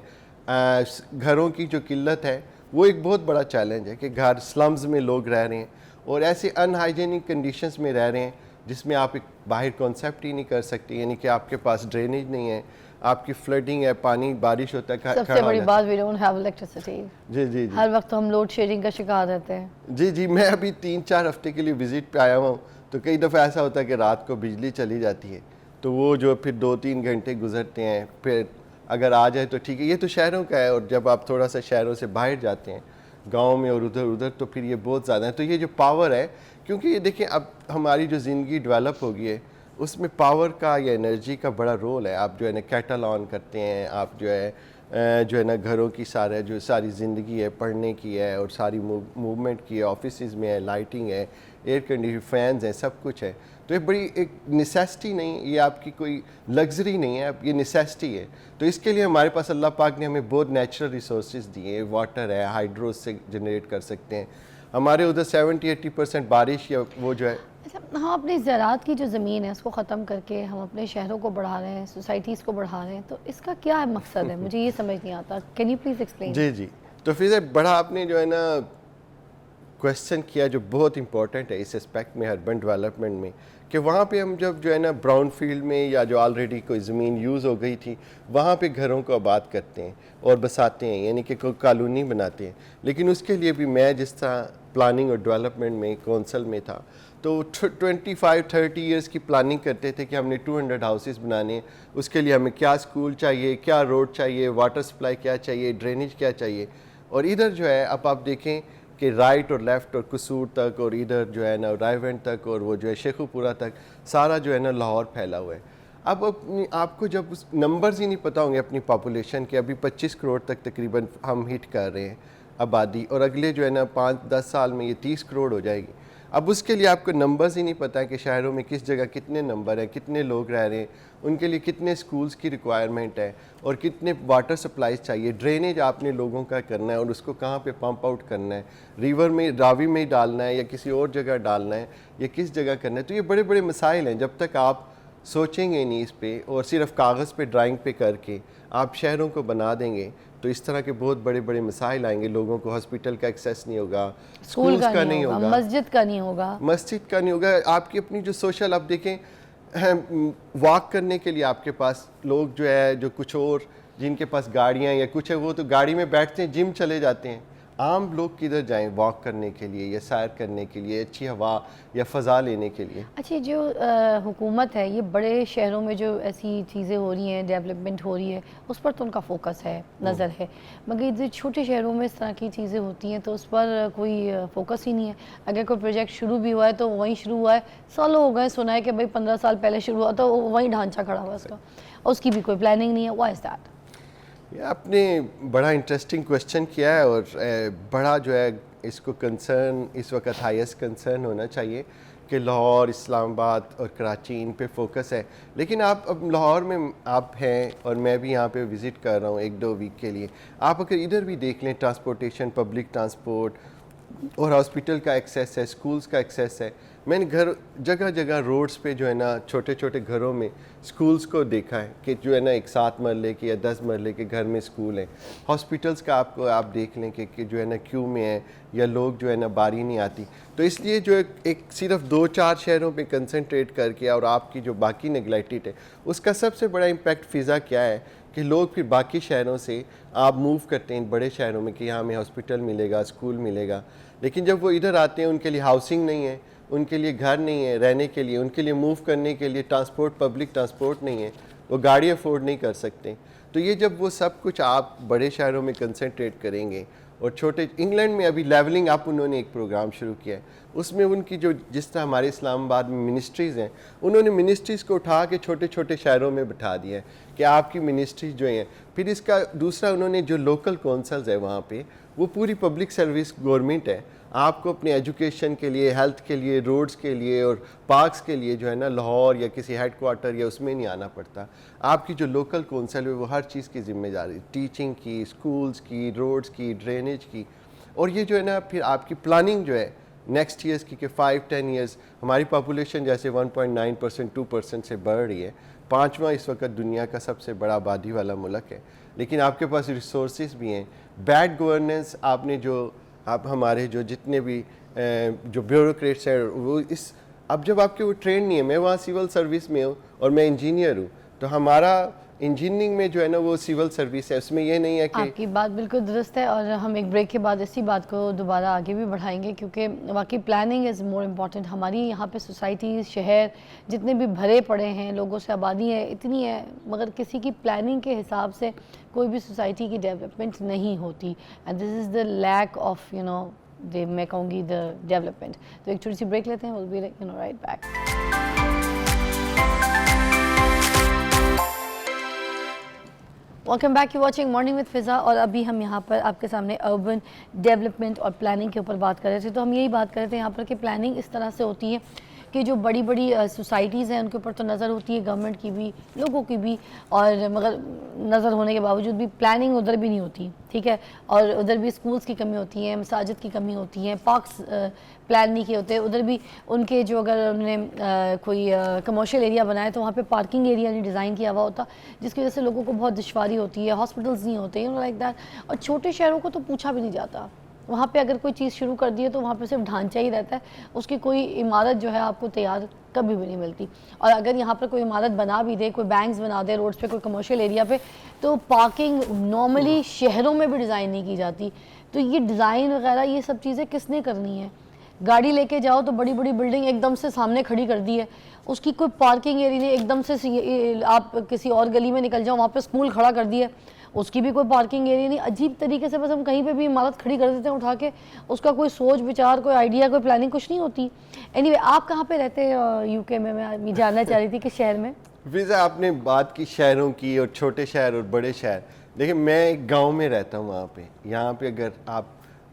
घरों की जो किल्लत है वो एक बहुत बड़ा चैलेंज है कि घर स्लम्स में लोग रह रहे हैं और ऐसे अनहाइजीनिक कंडीशंस में रह रहे हैं जिसमें आप एक बाहर कॉन्सेप्ट ही नहीं कर सकते। यानी कि आपके पास ड्रेनेज नहीं है, आपकी फ्लडिंग है, पानी बारिश होता है, सबसे बड़ी बात वी डोंट हैव इलेक्ट्रिसिटी। जी जी जी, हर वक्त हम लोड शेडिंग का शिकार रहते हैं। जी जी। मैं अभी 3-4 हफ्ते के लिए विज़िट पे आया हूँ, तो कई दफ़ा ऐसा होता है कि रात को बिजली चली जाती है, तो वो जो फिर 2-3 घंटे गुजरते हैं, फिर अगर आ जाए तो ठीक है। ये तो शहरों का है, और जब आप थोड़ा सा शहरों से बाहर जाते हैं गांव में और उधर उधर, तो फिर ये बहुत ज़्यादा है। तो ये जो पावर है, क्योंकि ये देखिए अब हमारी जो ज़िंदगी डेवलप हो गई है उसमें पावर का या एनर्जी का बड़ा रोल है। आप जो है ना केटल ऑन करते हैं, आप जो है ना घरों की जो सारी ज़िंदगी है, पढ़ने की है और सारी मूवमेंट की है, ऑफिस में है, लाइटिंग है, एयर कंडीशन फैंस हैं, सब कुछ है। तो ये बड़ी एक नेसेसिटी नहीं, ये आपकी कोई लग्जरी नहीं है, ये नेसेसिटी है। तो इसके लिए हमारे पास अल्लाह पाक ने हमें बहुत नेचुरल रिसोर्सेज दिए हैं। वाटर है, हाइड्रो से जनरेट कर सकते हैं। हमारे उधर 70-80% बारिश या वो जो है। अच्छा, हम अपनी ज़राअत की जो ज़मीन है उसको ख़त्म करके हम अपने शहरों को बढ़ा रहे हैं, सोसाइटीज़ को बढ़ा रहे हैं, तो इसका क्या मकसद है? मुझे ये समझ नहीं आता। Can you please explain? जी जी। तो फिर बड़ा आपने जो है ना क्वेश्चन किया जो बहुत इंपॉर्टेंट है इस एस्पेक्ट में, अर्बन डेवलपमेंट में, कि वहाँ पे हम जब जो है ना ब्राउन फील्ड में या जो ऑलरेडी कोई ज़मीन यूज़ हो गई थी वहाँ पे घरों को आबाद करते हैं और बसाते हैं, यानी कि कोई कॉलोनी बनाते हैं। लेकिन उसके लिए भी मैं जिस तरह प्लानिंग और डेवलपमेंट में कौंसल में था, तो 25-30 ईयर्स की प्लानिंग करते थे कि हमने 200 हाउसेस बनाने, उसके लिए हमें क्या स्कूल चाहिए, क्या रोड चाहिए, वाटर सप्लाई क्या चाहिए, ड्रेनेज क्या चाहिए। और इधर जो है अब आप देखें कि राइट और लेफ़्ट और कसूर तक, और इधर जो है ना रायवेंड तक, और वो जो है शेखुपुरा तक, सारा जो है ना लाहौर फैला हुआ है। अब आपको जब उस नंबर्स ही नहीं पता होंगे अपनी पॉपुलेशन के, अभी 25 करोड़ तक तकरीबन हम हिट कर रहे हैं आबादी, और अगले जो है ना 5-10 साल में ये 30 करोड़ हो जाएगी। अब उसके लिए आपको नंबर्स ही नहीं पता है कि शहरों में किस जगह कितने नंबर हैं, कितने लोग रह रहे हैं, उनके लिए कितने स्कूल्स की रिक्वायरमेंट है, और कितने वाटर सप्लाईज चाहिए, ड्रेनेज आपने लोगों का करना है और उसको कहाँ पे पंप आउट करना है, रिवर में, रावी में डालना है या किसी और जगह डालना है, या किस जगह करना है। तो ये बड़े बड़े मसाइल हैं। जब तक आप सोचेंगे नहीं इस पे और सिर्फ कागज़ पे ड्राइंग पे करके आप शहरों को बना देंगे तो इस तरह के बहुत बड़े बड़े मसाइल आएंगे। लोगों को हॉस्पिटल का एक्सेस नहीं होगा, स्कूल स्कूल्स का नहीं होगा, मस्जिद का नहीं होगा, आपकी अपनी जो सोशल, आप देखें वॉक करने के लिए आपके पास लोग जो है, जो कुछ और जिनके पास गाड़ियाँ या कुछ है, वो तो गाड़ी में बैठते हैं, जिम चले जाते हैं। आम लोग किधर जाएं वॉक करने के लिए या सैर करने के लिए, अच्छी हवा या फ़ज़ा लेने के लिए? अच्छा, जो हुकूमत है, ये बड़े शहरों में जो ऐसी चीज़ें हो रही हैं, डेवलपमेंट हो रही है, उस पर तो उनका फोकस है, नज़र है, मगर जो छोटे शहरों में इस तरह की चीज़ें होती हैं तो उस पर कोई फोकस ही नहीं है। अगर कोई प्रोजेक्ट शुरू भी हुआ है तो वहीं शुरू हुआ है, सालों हो गए, सुना है कि भाई 15 साल पहले शुरू हुआ तो वहीं ढांचा खड़ा हुआ उसका, उसकी भी कोई प्लानिंग नहीं है। Why is that? आपने बड़ा इंटरेस्टिंग क्वेश्चन किया है और बड़ा जो है इसको कंसर्न इस वक्त हाईएस्ट कंसर्न होना चाहिए कि लाहौर, इस्लामाबाद और कराची इन पे फोकस है। लेकिन आप अब लाहौर में आप हैं और मैं भी यहाँ पे विज़िट कर रहा हूँ 1-2 वीक के लिए। आप अगर इधर भी देख लें, ट्रांसपोर्टेशन, पब्लिक ट्रांसपोर्ट और हॉस्पिटल का एक्सेस है, स्कूल्स का एक्सेस है। मैंने घर जगह जगह रोड्स पे जो है ना, छोटे छोटे घरों में स्कूल्स को देखा है कि जो है ना, एक 7 मरले के या 10 मरले के घर में स्कूल हैं। हॉस्पिटल्स का आप देख लें कि जो है ना क्यू में है या लोग जो है ना बारी नहीं आती। तो इसलिए जो एक सिर्फ 2-4 शहरों पे कंसंट्रेट करके और आपकी जो बाकी नेगलेक्टेड है, उसका सबसे बड़ा इम्पैक्ट फ़िज़ा क्या है कि लोग फिर बाकी शहरों से आप मूव करते हैं बड़े शहरों में कि यहाँ हमें हॉस्पिटल मिलेगा, स्कूल मिलेगा। लेकिन जब वो इधर आते हैं, उनके लिए हाउसिंग नहीं है, उनके लिए घर नहीं है रहने के लिए, उनके लिए मूव करने के लिए ट्रांसपोर्ट, पब्लिक ट्रांसपोर्ट नहीं है, वो गाड़ी अफोर्ड नहीं कर सकते। तो ये जब वो सब कुछ आप बड़े शहरों में कंसंट्रेट करेंगे और छोटे, इंग्लैंड में अभी लेवलिंग अप उन्होंने एक प्रोग्राम शुरू किया है, उसमें उनकी जो जिस तरह हमारे इस्लामाबाद में मिनिस्ट्रीज़ हैं, उन्होंने मिनिस्ट्रीज़ को उठा के छोटे छोटे शहरों में बिठा दिया है कि आपकी मिनिस्ट्रीज जो हैं। फिर इसका दूसरा, उन्होंने जो लोकल कौंसल्स है वहाँ पे, वो पूरी पब्लिक सर्विस गवर्नमेंट है। आपको अपने एजुकेशन के लिए, हेल्थ के लिए, रोड्स के लिए और पार्क्स के लिए जो है ना लाहौर या किसी हेड क्वार्टर या उसमें नहीं आना पड़ता। आपकी जो लोकल कौंसल है वो हर चीज़ की जिम्मेदारी, टीचिंग की, स्कूल्स की, रोड्स की, ड्रेनेज की। और ये जो है ना, फिर आपकी प्लानिंग जो है नेक्स्ट ईयर्स की कि 5-10 ईयर्स, हमारी पॉपुलेशन जैसे 1.9% 2% से बढ़ रही है, 5वां इस वक्त दुनिया का सबसे बड़ा आबादी वाला मुल्क है। लेकिन आपके पास रिसोर्सेज भी हैं। बैड गवर्नेंस, आपने जो आप हमारे जो जितने भी जो ब्यूरोक्रेट्स हैं वो अब जब आपके वो ट्रेन नहीं है, मैं वहाँ सिविल सर्विस में हूँ और मैं इंजीनियर हूँ, तो हमारा इंजीनियरिंग में जो है ना वो सिविल सर्विस है, उसमें ये नहीं है कि। आपकी बात बिल्कुल दुरुस्त है और हम एक ब्रेक के बाद इसी बात को दोबारा आगे भी बढ़ाएंगे, क्योंकि वाकई प्लानिंग इज़ मोर इम्पॉर्टेंट। हमारी यहाँ पे सोसाइटी, शहर जितने भी भरे पड़े हैं, लोगों से आबादी है इतनी है, मगर किसी की प्लानिंग के हिसाब से कोई भी सोसाइटी की डेवलपमेंट नहीं होती। And this is the lack of मैं कहूँगी द डेवलपमेंट। तो एक छोटी सी ब्रेक लेते हैं, will be right back. Welcome back, you watching morning with Fiza. और अभी हम यहाँ पर आपके सामने अर्बन डेवलपमेंट और प्लानिंग के ऊपर बात कर रहे थे। तो हम यही बात कर रहे थे यहाँ पर कि प्लानिंग इस तरह से होती है कि जो बड़ी बड़ी सोसाइटीज़ हैं उनके ऊपर तो नज़र होती है गवर्नमेंट की भी, लोगों की भी, और मगर नज़र होने के बावजूद भी प्लानिंग उधर भी नहीं होती, ठीक है। और उधर भी स्कूल्स की कमी होती है, मसाजिद की कमी होती है, पार्क्स प्लान नहीं किए होते। उधर भी उनके जो, अगर उन्होंने कोई कमर्शियल एरिया बनाया तो वहाँ पे पार्किंग एरिया नहीं डिज़ाइन किया हुआ होता, जिसकी वजह से लोगों को बहुत दुश्वारी होती है, हॉस्पिटल्स नहीं होते, लाइक दैट। और छोटे शहरों को तो पूछा भी नहीं जाता, वहाँ पे अगर कोई चीज़ शुरू कर दी है तो वहाँ पे सिर्फ ढांचा ही रहता है, उसकी कोई इमारत जो है आपको तैयार कभी भी नहीं मिलती। और अगर यहाँ पर कोई इमारत बना भी दे, कोई बैंक्स बना दे रोड्स पे, कोई कमर्शियल एरिया पे, तो पार्किंग नॉर्मली शहरों में भी डिज़ाइन नहीं की जाती। तो ये डिज़ाइन वगैरह ये सब चीज़ें किसने करनी है? गाड़ी लेके जाओ तो बड़ी बड़ी बिल्डिंग एकदम से सामने खड़ी कर दी है, उसकी कोई पार्किंग एरिया नहीं, एकदम से आप किसी और गली में निकल जाओ, वहाँ पे स्कूल खड़ा कर दिया, उसकी भी कोई पार्किंग एरिया नहीं। अजीब तरीके से बस हम कहीं पे भी इमारत खड़ी कर देते हैं उठा के, उसका कोई सोच विचार, कोई आइडिया, कोई प्लानिंग कुछ नहीं होती। एनीवे, आप कहाँ पे रहते हैं यूके में? मैं जानना चाह रही थी कि शहर में। वीज़ा, आपने बात की शहरों की और छोटे शहर और बड़े शहर। देखिए, मैं एक गांव में रहता हूँ वहाँ पे, यहाँ पे अगर आप,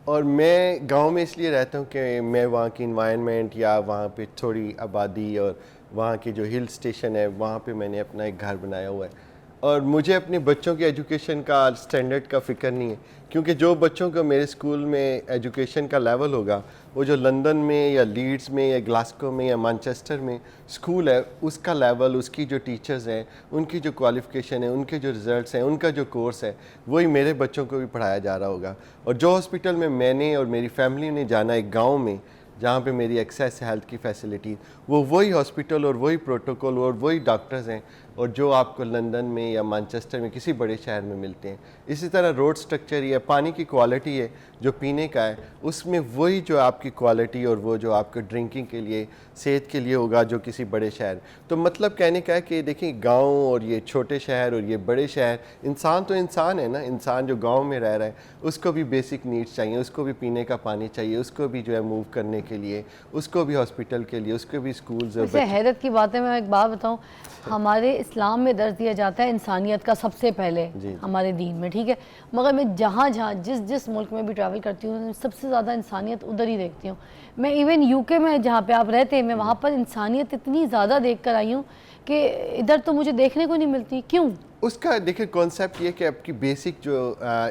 और मैं गांव में इसलिए रहता हूँ कि मैं वहाँ की इन्वायरमेंट या वहाँ पे थोड़ी आबादी और वहाँ की जो हिल स्टेशन है वहाँ पे मैंने अपना एक घर बनाया हुआ है। और मुझे अपने बच्चों के एजुकेशन का स्टैंडर्ड का फ़िक्र नहीं है, क्योंकि जो बच्चों को मेरे स्कूल में एजुकेशन का लेवल होगा वो जो लंदन में या लीड्स में या ग्लासगो में या मैनचेस्टर में स्कूल है उसका लेवल, उसकी जो टीचर्स हैं, उनकी जो क्वालिफ़िकेशन है, उनके जो रिज़ल्ट्स हैं, उनका जो कोर्स है, वही मेरे बच्चों को भी पढ़ाया जा रहा होगा। और जो हॉस्पिटल में मैंने और मेरी फैमिली ने जाना एक गाँव में जहाँ पे मेरी एक्सेस हेल्थ की फैसिलिटी, वो वही हॉस्पिटल और वही प्रोटोकॉल और वही डॉक्टर्स हैं और जो आपको लंदन में या मैनचेस्टर में किसी बड़े शहर में मिलते हैं। इसी तरह रोड स्ट्रक्चर या पानी की क्वालिटी है जो पीने का है, उसमें वही जो आपकी क्वालिटी और वो जो आपको ड्रिंकिंग के लिए, सेहत के लिए होगा जो किसी बड़े शहर। तो मतलब कहने का है कि देखिए गाँव और ये छोटे शहर और ये बड़े शहर, इंसान तो इंसान है ना, इंसान जो गाँव में रह रहा है उसको भी बेसिक नीड्स चाहिए, उसको भी पीने का पानी चाहिए, उसको भी जो है मूव करने के लिए, उसको भी हॉस्पिटल के लिए, उसको भी स्कूल्स। वैसे हैरत की बात है, मैं एक बात बताऊं, हमारे इस्लाम में दर्ज दिया जाता है इंसानियत का सबसे पहले हमारे दीन में, ठीक है, मगर मैं जहाँ जिस जिस मुल्क में भी ट्रैवल करती हूँ सबसे ज़्यादा इंसानियत उधर ही देखती हूँ। मैं इवन यूके में जहाँ पे आप रहते हैं, मैं वहाँ पर इंसानियत इतनी ज़्यादा देख कर आई हूँ कि इधर तो मुझे देखने को नहीं मिलती। क्यों? उसका देखिए कॉन्सेप्ट ये कि आपकी बेसिक जो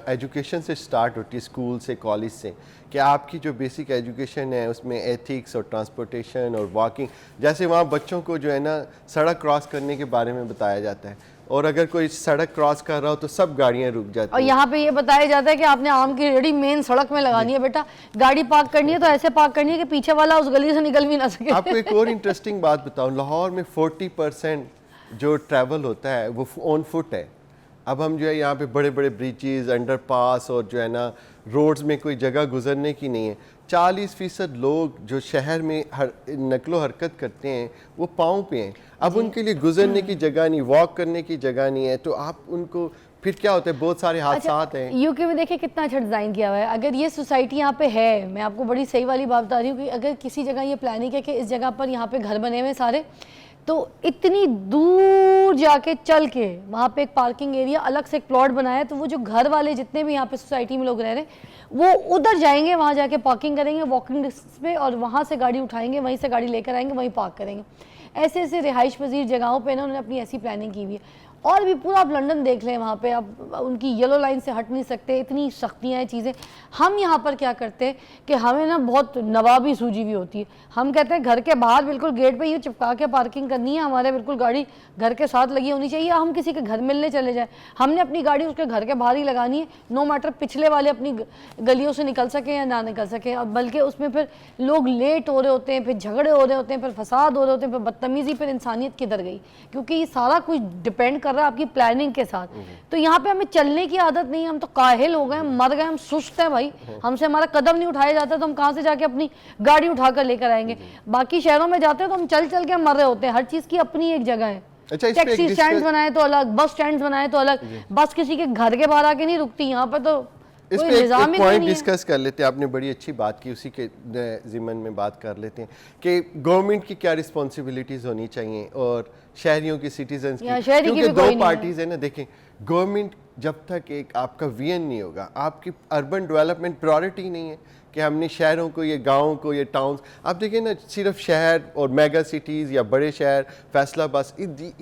एजुकेशन से स्टार्ट होती है, स्कूल से, कॉलेज से, कि आपकी जो बेसिक एजुकेशन है उसमें एथिक्स और ट्रांसपोर्टेशन और वॉकिंग, जैसे वहाँ बच्चों को जो है ना सड़क क्रॉस करने के बारे में बताया जाता है, और अगर कोई सड़क क्रॉस कर रहा हो तो सब गाड़ियाँ रुक जाती हैं। और यहाँ पे ये बताया जाता है कि आपने आम की रेडी मेन सड़क में लगानी है बेटा, गाड़ी पार्क करनी है तो ऐसे पार्क करनी है कि पीछे वाला उस गली से निकल भी ना सके। आपको एक और इंटरेस्टिंग बात बताऊँ, लाहौर में 40% जो ट्रैवल होता है वो ऑन फुट है। अब हम जो है यहाँ पे बड़े बड़े ब्रिजेस, अंडरपास और जो है ना रोड्स में कोई जगह गुजरने की नहीं है। 40% लोग जो शहर में नकलो हरकत करते हैं वो पाँव पे हैं। अब उनके लिए गुजरने की जगह नहीं, वॉक करने की जगह नहीं है, तो आप उनको फिर क्या होता है, बहुत सारे हादसात हैं। यूके में देखिए कितना अच्छा डिज़ाइन किया हुआ है। अगर ये सोसाइटी यहाँ पे है, मैं आपको बड़ी सही वाली बात बता रही हूँ कि अगर किसी जगह ये प्लानिंग है कि इस जगह पर यहाँ पे घर बने हुए सारे, तो इतनी दूर जाके चल के वहाँ पे एक पार्किंग एरिया अलग से एक प्लॉट बनाया है, तो वो जो घर वाले जितने भी यहाँ पे सोसाइटी में लोग रह रहे हैं वो उधर जाएंगे, वहाँ जाके पार्किंग करेंगे वॉकिंग डिस्टेंस पे, और वहाँ से गाड़ी उठाएंगे, वहीं से गाड़ी लेकर आएंगे, वहीं पार्क करेंगे। ऐसे ऐसे रिहाइश पजीर जगहों पे ना उन्होंने अपनी ऐसी प्लानिंग की हुई है। और भी पूरा आप लंदन देख लें, वहाँ पे आप उनकी येलो लाइन से हट नहीं सकते, इतनी सख्तियाँ हैं चीज़ें। हम यहाँ पर क्या करते हैं कि हमें ना बहुत नवाबी सूझी हुई होती है। हम कहते हैं घर के बाहर बिल्कुल गेट पे ये चिपका के पार्किंग करनी है, हमारे बिल्कुल गाड़ी घर के साथ लगी होनी चाहिए। हम किसी के घर मिलने चले जाएँ, हमने अपनी गाड़ी उसके घर के बाहर ही लगानी है, नो मैटर पिछले वाले अपनी गलियों से निकल सकें या ना निकल सकें। अब बल्कि उसमें फिर लोग लेट हो रहे होते हैं, फिर झगड़े हो रहे होते हैं, फिर फसाद हो रहे होते हैं, फिर बदतमीज़ी, फिर इंसानियत किधर गई? क्योंकि ये सारा कुछ डिपेंड कर रहा है आपकी प्लानिंग के साथ। तो यहाँ पे हमें चलने की आदत नहीं है, हम तो काहिल हो गए, मर गए, हम सुस्त हैं भाई, हमसे हमारा कदम नहीं उठाया जाता, तो हम कहाँ से जाके अपनी गाड़ी उठाकर लेकर आएंगे? बाकी शहरों में जाते हैं तो हम चल चल के मर रहे होते हैं। हर चीज़ की अपनी एक जगह है। अच्छा, टैक्सी स्टैंड बनाए तो अलग, बस स्टैंड बनाए तो अलग, बस किसी के घर के बाहर आके नहीं रुकती। यहाँ पे तो इस पे एक पॉइंट डिस्कस कर लेते हैं। आपने बड़ी अच्छी बात की, उसी के ज़िमन में बात कर लेते हैं कि गवर्नमेंट की क्या रिस्पॉन्सिबिलिटीज़ होनी चाहिए और शहरियों की, सिटीजन्स की, क्योंकि दो पार्टीज़ है ना। देखें, गवर्नमेंट जब तक एक आपका विजन नहीं होगा, आपकी अर्बन डेवलपमेंट प्रायोरिटी नहीं है कि हमने शहरों को, ये गाँव को, ये टाउन्स, आप देखिए ना, सिर्फ शहर और मेगा सिटीज़ या बड़े शहर, फैसलाबाद,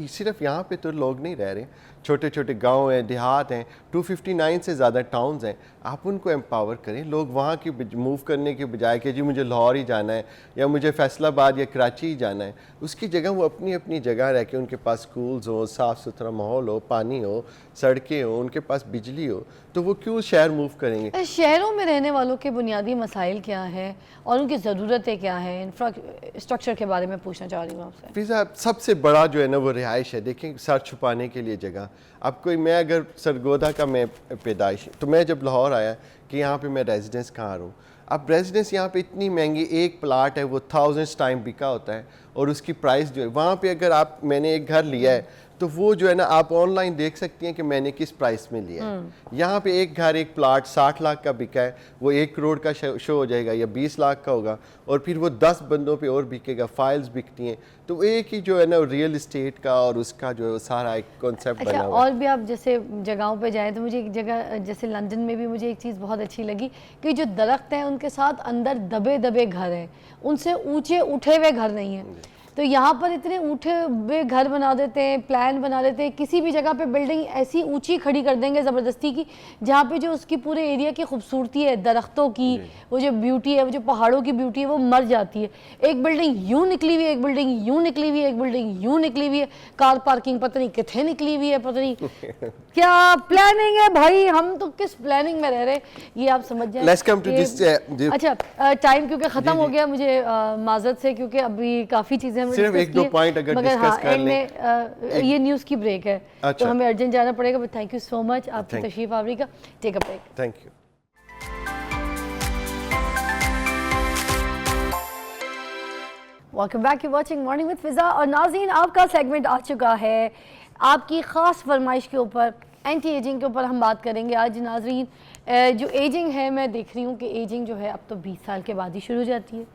सिर्फ यहाँ पे तो लोग नहीं रह रहे, छोटे छोटे गांव हैं, देहात हैं, 259 से ज़्यादा टाउन्स हैं। आप उनको एम्पावर करें। लोग वहाँ की मूव करने के बजाय कि जी मुझे लाहौर ही जाना है या मुझे फैसलाबाद या कराची ही जाना है, उसकी जगह वो अपनी अपनी जगह रह के, उनके पास स्कूल्स हो, साफ़ सुथरा माहौल हो, पानी हो, सड़कें हो, उनके पास बिजली हो, तो वो क्यों शहर मूव करेंगे? शहरों में रहने वालों के बुनियादी मसाइल क्या है और उनकी ज़रूरतें क्या हैं, इंफ्रास्ट्रक्चर के बारे में पूछना चाह रही हूँ आपसे। फिजा सबसे बड़ा जो है ना वो रिहाइश है। देखें, सर छुपाने के लिए जगह। अब कोई, मैं अगर सरगोदा का मैं पैदाइश, तो मैं जब लाहौर आया कि यहाँ पे मैं रेजिडेंस कहाँ रहूँ। अब रेजिडेंस यहाँ पे इतनी महंगी, एक प्लाट है वो थाउजेंड्स टाइम बिका होता है, और उसकी प्राइस जो है वहाँ पे, अगर आप, मैंने एक घर लिया है तो वो जो है ना आप ऑनलाइन देख सकती हैं कि मैंने किस प्राइस में लिया है। यहाँ पे एक घर, एक प्लाट 60 लाख का बिका है, वो 1 करोड़ का शो हो जाएगा या 20 लाख का होगा, और फिर वो 10 बंदों पे और बिकेगा, फाइल्स बिकती हैं। तो एक ही जो है ना रियल इस्टेट का और उसका जो है वो सारा एक कॉन्सेप्ट बना हुआ है। और भी आप जैसे जगहों पे जाएं तो मुझे एक जगह जैसे लंदन में भी मुझे एक चीज़ बहुत अच्छी लगी कि जो दरख्त हैं उनके साथ अंदर दबे दबे घर हैं, उनसे ऊंचे उठे हुए घर नहीं हैं। तो यहाँ पर इतने ऊँटे हुए घर बना देते हैं, प्लान बना देते हैं, किसी भी जगह पे बिल्डिंग ऐसी ऊंची खड़ी कर देंगे ज़बरदस्ती की, जहाँ पे जो उसकी पूरे एरिया की खूबसूरती है, दरख्तों की वो जो ब्यूटी है, वो जो पहाड़ों की ब्यूटी है, वो मर जाती है। एक बिल्डिंग यूँ निकली हुई है, एक बिल्डिंग यूँ निकली हुई है, एक बिल्डिंग यूँ निकली हुई है, कार पार्किंग पता नहीं कितने निकली हुई है, पता नहीं क्या प्लानिंग है भाई। हम तो किस प्लानिंग में रह रहे, ये आप समझ जाए। Let's come to this, अच्छा, टाइम क्योंकि ख़त्म हो गया, मुझे माजरत से, क्योंकि अभी काफ़ी चीज़ें सिर्फ एक दो पॉइंट अगर डिस्कस कर लें। ये न्यूज़ की ब्रेक है, तो अच्छा। हमें अर्जेंट जाना पड़ेगा। But thank you so much आपकी तशरीफ आवरी का। Take a break. Thank you. Welcome back, you watching morning with Fiza. और नाज़रीन, आपका सेगमेंट आ चुका है आपकी ख़ास फरमाइश के ऊपर, एंटी एजिंग के ऊपर हम बात करेंगे आज। नाज़रीन, जो एजिंग है, मैं देख रही हूँ कि एजिंग जो है अब तो 20 साल के बाद ही शुरू हो जाती है।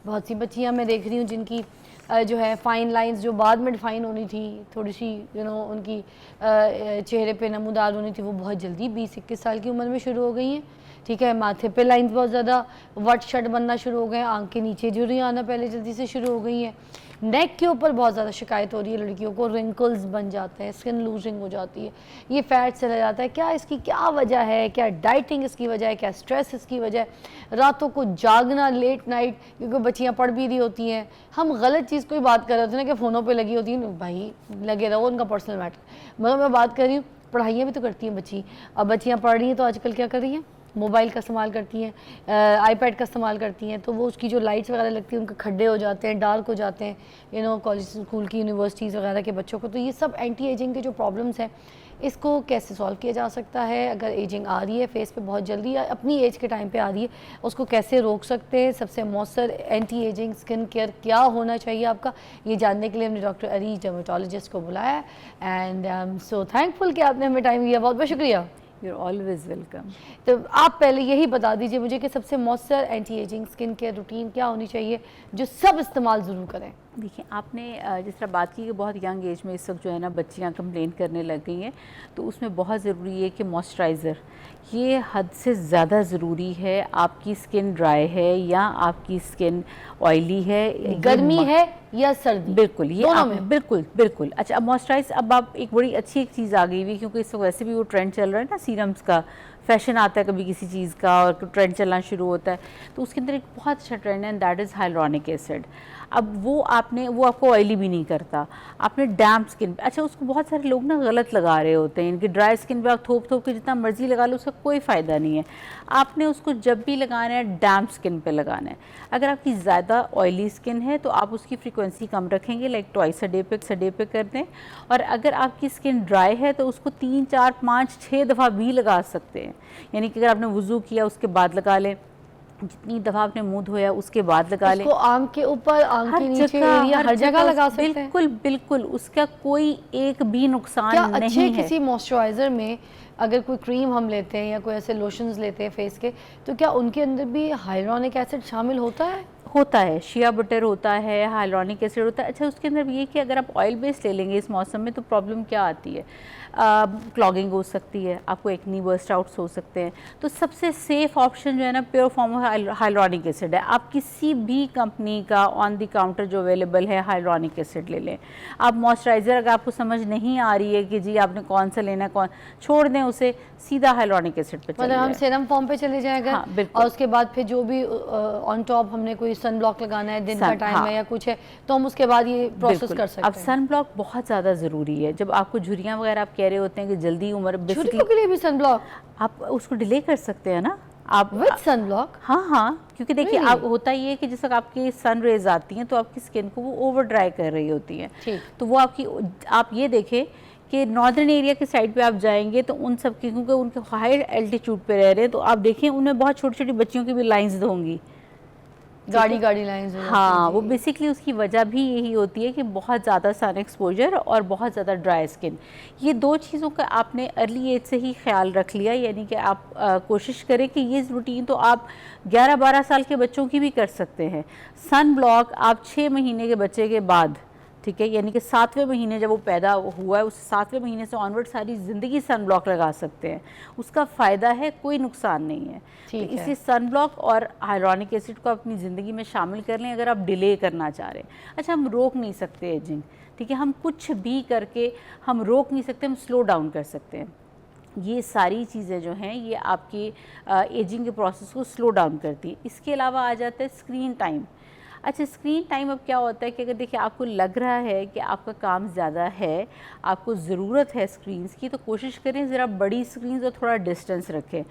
बहुत सी बच्चियाँ मैं देख रही हूँ जिनकी जो है फाइन लाइंस जो बाद में डिफाइन होनी थी, थोड़ी सी उनकी चेहरे पे नमूदार होनी थी, वो बहुत जल्दी 20-21 साल की उम्र में शुरू हो गई हैं। ठीक है, माथे पे लाइंस बहुत ज़्यादा वट शट बनना शुरू हो गए हैं, आंख के नीचे झुर्रियाँ आना पहले जल्दी से शुरू हो गई हैं, नेक के ऊपर बहुत ज़्यादा शिकायत हो रही है लड़कियों को, रिंकल्स बन जाते हैं, स्किन लूजिंग हो जाती है, ये फैट चला जाता है। क्या इसकी क्या वजह है? क्या डाइटिंग इसकी वजह है? क्या स्ट्रेस इसकी वजह है? रातों को जागना, लेट नाइट, क्योंकि बच्चियाँ पढ़ भी रही होती हैं, हम गलत चीज़ कोई बात कर रहे होते हैं ना कि फ़ोनों पर लगी होती हैं, भाई लगे रहो, उनका पर्सनल मैटर। मगर मैं बात कर रही हूँ, पढ़ाइयाँ भी तो करती हैं बच्ची। अब बच्चियाँ पढ़ रही हैं तो आजकल क्या कर रही हैं? मोबाइल का इस्तेमाल करती हैं, आईपैड का इस्तेमाल करती हैं, तो वो उसकी जो लाइट्स वगैरह लगती हैं उनके खड्डे हो जाते हैं, डार्क हो जाते हैं, कॉलेज स्कूल की यूनिवर्सिटीज़ वगैरह के बच्चों को। तो ये सब एंटी एजिंग के जो प्रॉब्लम्स हैं, इसको कैसे सॉल्व किया जा सकता है? अगर एजिंग आ रही है फेस पे बहुत जल्दी या अपनी एज के टाइम पे आ रही है, उसको कैसे रोक सकते हैं? सबसे मौसर एंटी एजिंग स्किन केयर क्या होना चाहिए आपका, ये जानने के लिए हमने डॉक्टर अरीज डर्मेटोलॉजिस्ट को बुलाया है। And I am so thankful कि आपने हमें टाइम दिया, बहुत बहुत शुक्रिया। You're always welcome. तो आप पहले यही बता दीजिए मुझे कि सबसे मौसर anti ageing skin care routine क्या होनी चाहिए जो सब इस्तेमाल ज़रूर करें? देखिए, आपने जिस तरह बात की कि बहुत यंग एज में इस वक्त जो है ना बच्चियां कंप्लेन करने लग गई हैं, तो उसमें बहुत ज़रूरी है कि मॉइस्चराइज़र ये हद से ज़्यादा ज़रूरी है। आपकी स्किन ड्राई है या आपकी स्किन ऑयली है, गर्मी है या सर्दी, बिल्कुल ये दोनों आप में। बिल्कुल बिल्कुल। अच्छा, अब मॉइस्चराइज, अब आप एक बड़ी अच्छी एक चीज़ आ गई हुई, क्योंकि इस वक्त वैसे भी वो ट्रेंड चल रहा है ना, सीरम्स का फैशन आता है कभी किसी चीज़ का और ट्रेंड चलना शुरू होता है, तो उसके अंदर एक बहुत अच्छा ट्रेंड है, and that is hyaluronic acid. अब वो आपको ऑयली भी नहीं करता, आपने डैम्प स्किन पे, अच्छा उसको बहुत सारे लोग ना गलत लगा रहे होते हैं, इनकी ड्राई स्किन पे आप थोप के जितना मर्जी लगा लो, उसका कोई फ़ायदा नहीं है। आपने उसको जब भी लगाना है डैम्प स्किन पे लगाना है। अगर आपकी ज़्यादा ऑयली स्किन है तो आप उसकी फ्रीक्वेंसी कम रखेंगे, लाइक ट्वाइस अ डे पे कर दें। और अगर आपकी स्किन ड्राई है तो उसको 3, 4, 5, 6 दफ़ा भी लगा सकते हैं। यानी कि अगर आपने वुज़ू किया उसके बाद लगा लें, जितनी दफ़ा आपने मुंह धोया उसके बाद लगा लें। उसको आम के ऊपर, आम के नीचे एरिया, हर जगह लगा सकते हैं। बिल्कुल बिल्कुल, उसका कोई एक भी नुकसान क्या नहीं अच्छे है। किसी मॉइस्चराइज़र में अगर कोई क्रीम हम लेते हैं या कोई ऐसे लोशंस लेते हैं फेस के, तो क्या उनके अंदर भी हाइलुरोनिक एसिड शामिल होता है? होता है, शिया बटर होता है, हाइलुरोनिक एसिड होता है। अच्छा, उसके अंदर ये कि अगर आप ऑयल बेस्ड ले लेंगे इस मौसम में तो प्रॉब्लम क्या आती है, क्लॉगिंग हो सकती है, आपको एक्नी बर्स्ट आउट्स हो सकते हैं। तो सबसे सेफ़ ऑप्शन जो है ना pure form of hyaluronic acid है। आप किसी भी कंपनी का ऑन द काउंटर जो अवेलेबल है हाइलुरोनिक एसिड ले लें। आप मॉइस्चराइज़र अगर आपको समझ नहीं आ रही है कि जी आपने कौन सा लेना है, कौन, छोड़ दें उसे, सीधा हाइलुरोनिक एसिड पे चले मतलब हम जाएं। सीरम फॉर्म पे चले जाएं अगर, हाँ, बिल्कुल। और उसके बाद फिर जो भी ऑन टॉप हमने कोई सन ब्लॉक लगाना है, दिन का टाइम हाँ। है या कुछ है, तो हम उसके बाद ये प्रोसेस कर सकते अब हैं। सन ब्लॉक बहुत ज़्यादा ज़रूरी है। जब आपको झुर्रियाँ वगैरह आप कह रहे होते हैं कि जल्दी उम्र, छुट्टियों के लिए भी सन ब्लॉक आप उसको डिले कर सकते हैं ना आप विद सन ब्लॉक? हाँ, क्योंकि देखिए Really? आप होता ये है कि जैसे आपकी सन रेज आती हैं तो आपकी स्किन को वो ओवर ड्राई कर रही होती हैं, तो वो आप ये देखें कि नॉर्दर्न एरिया के साइड पे आप जाएंगे तो उन सब की, क्योंकि उनके हाई एल्टीट्यूड पे रह रहे हैं, तो आप देखें उनमें बहुत छोटी छोटी बच्चियों की भी लाइंस होंगी, गाड़ी लाइंस। हाँ, वो बेसिकली उसकी वजह भी यही होती है कि बहुत ज़्यादा सन एक्सपोजर और बहुत ज़्यादा ड्राई स्किन। ये दो चीज़ों का आपने अर्ली एज से ही ख्याल रख लिया, यानी कि आप कोशिश करें कि ये रूटीन तो आप 11-12 साल के बच्चों की भी कर सकते हैं। सन ब्लॉक आप 6 महीने के बच्चे के बाद ठीक है, यानी कि 7वें महीने जब वो पैदा हुआ है, उस 7वें महीने से ऑनवर्ड सारी ज़िंदगी सन ब्लॉक लगा सकते हैं। उसका फ़ायदा है, कोई नुकसान नहीं है। तो ठीक है। इसी सन ब्लॉक और हाइलोरॉनिक एसिड को अपनी ज़िंदगी में शामिल कर लें अगर आप डिले करना चाह रहे हैं। अच्छा, हम रोक नहीं सकते एजिंग, ठीक है, हम कुछ भी करके हम रोक नहीं सकते, हम स्लो डाउन कर सकते हैं। ये सारी चीज़ें जो हैं ये आपकी एजिंग के प्रोसेस को स्लो डाउन करती है। इसके अलावा आ जाता है स्क्रीन टाइम। अच्छा, स्क्रीन टाइम अब क्या होता है कि अगर देखिए आपको लग रहा है कि आपका काम ज़्यादा है, आपको ज़रूरत है स्क्रीन्स की, तो कोशिश करें ज़रा बड़ी स्क्रीन्स और थोड़ा डिस्टेंस रखें।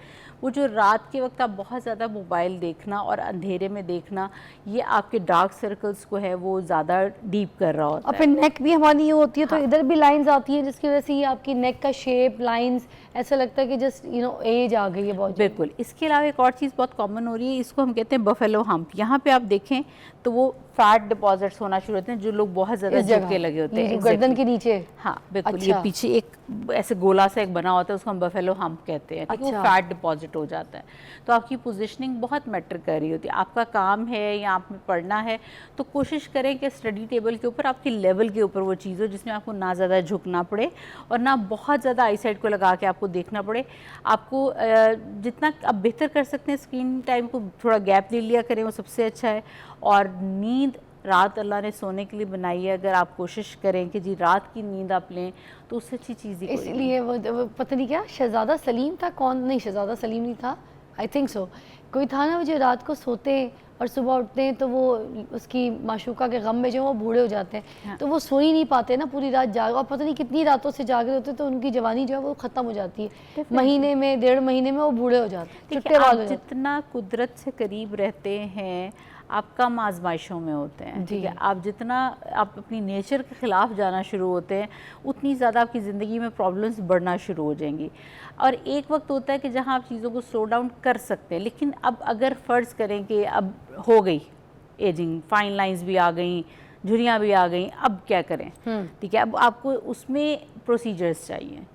वो जो रात के वक्त आप बहुत ज़्यादा मोबाइल देखना और अंधेरे में देखना, ये आपके डार्क सर्कल्स को है वो ज़्यादा डीप कर रहा होता और है। फिर नेक भी हमारी ये होती है, तो हाँ। इधर भी लाइंस आती हैं जिसकी वजह से ये आपकी नेक का शेप, लाइंस, ऐसा लगता है कि जस्ट एज आ गई है बहुत। बिल्कुल। इसके अलावा एक और चीज़ बहुत कॉमन हो रही है, इसको हम कहते हैं बफेलो हम्प। यहाँ पे आप देखें तो वो फैट डिपॉजिट्स होना शुरू होते हैं, जो लोग बहुत ज़्यादा इस जगह झुके लगे होते ये हैं जो गर्दन exactly। के नीचे। हाँ बिल्कुल। अच्छा। ये पीछे एक ऐसे गोला सा एक बना होता है, उसको हम बफेलो हम्प कहते हैं, ठीक है, वो अच्छा। फैट डिपॉजिट हो जाता है। तो आपकी पोजीशनिंग बहुत मैटर कर रही होती है। आपका काम है या आप में पढ़ना है, तो कोशिश करें कि स्टडी टेबल के ऊपर आपकी लेवल के ऊपर वो चीज़ हो जिसमें आपको ना ज़्यादा झुकना पड़े और ना बहुत ज़्यादा आई साइड को लगा के आपको देखना पड़े। आपको जितना आप बेहतर कर सकते हैं स्क्रीन टाइम को थोड़ा गैप ले लिया करें, वो सबसे अच्छा है। और नींद रात अल्लाह ने सोने के लिए बनाई है, अगर आप कोशिश करें कि जी रात की नींद आप लें तो उससे अच्छी चीज़ ही कोई नहीं। इसलिए वो पता नहीं क्या शहजादा सलीम था, कौन, नहीं शहजादा सलीम नहीं था, आई थिंक सो, कोई था ना वो जो रात को सोते और सुबह उठते हैं तो वो उसकी माशूका के गम में जो वो बूढ़े हो जाते हैं। हाँ। तो वो सो ही नहीं पाते ना, पूरी रात जाग, और पता नहीं कितनी रातों से जाग रहे होते हैं, तो उनकी जवानी जो है वो ख़त्म हो जाती है। महीने में, 1.5 महीने में वो बूढ़े हो जाते हैं, देखिए, चुट्टे बाल आप हो जाते जितना कुदरत से करीब रहते हैं आप कम आजमाइशों में होते हैं, ठीक है। आप जितना आप अपनी नेचर के ख़िलाफ़ जाना शुरू होते हैं, उतनी ज़्यादा आपकी ज़िंदगी में प्रॉब्लम्स बढ़ना शुरू हो जाएंगी। और एक वक्त होता है कि जहाँ आप चीज़ों को स्लो डाउन कर सकते हैं, लेकिन अब अगर फ़र्ज़ करें कि अब हो गई एजिंग, फाइन लाइंस भी आ गई, झुर्रियाँ भी आ गई, अब क्या करें, ठीक है। अब आपको उसमें प्रोसीजर्स चाहिए।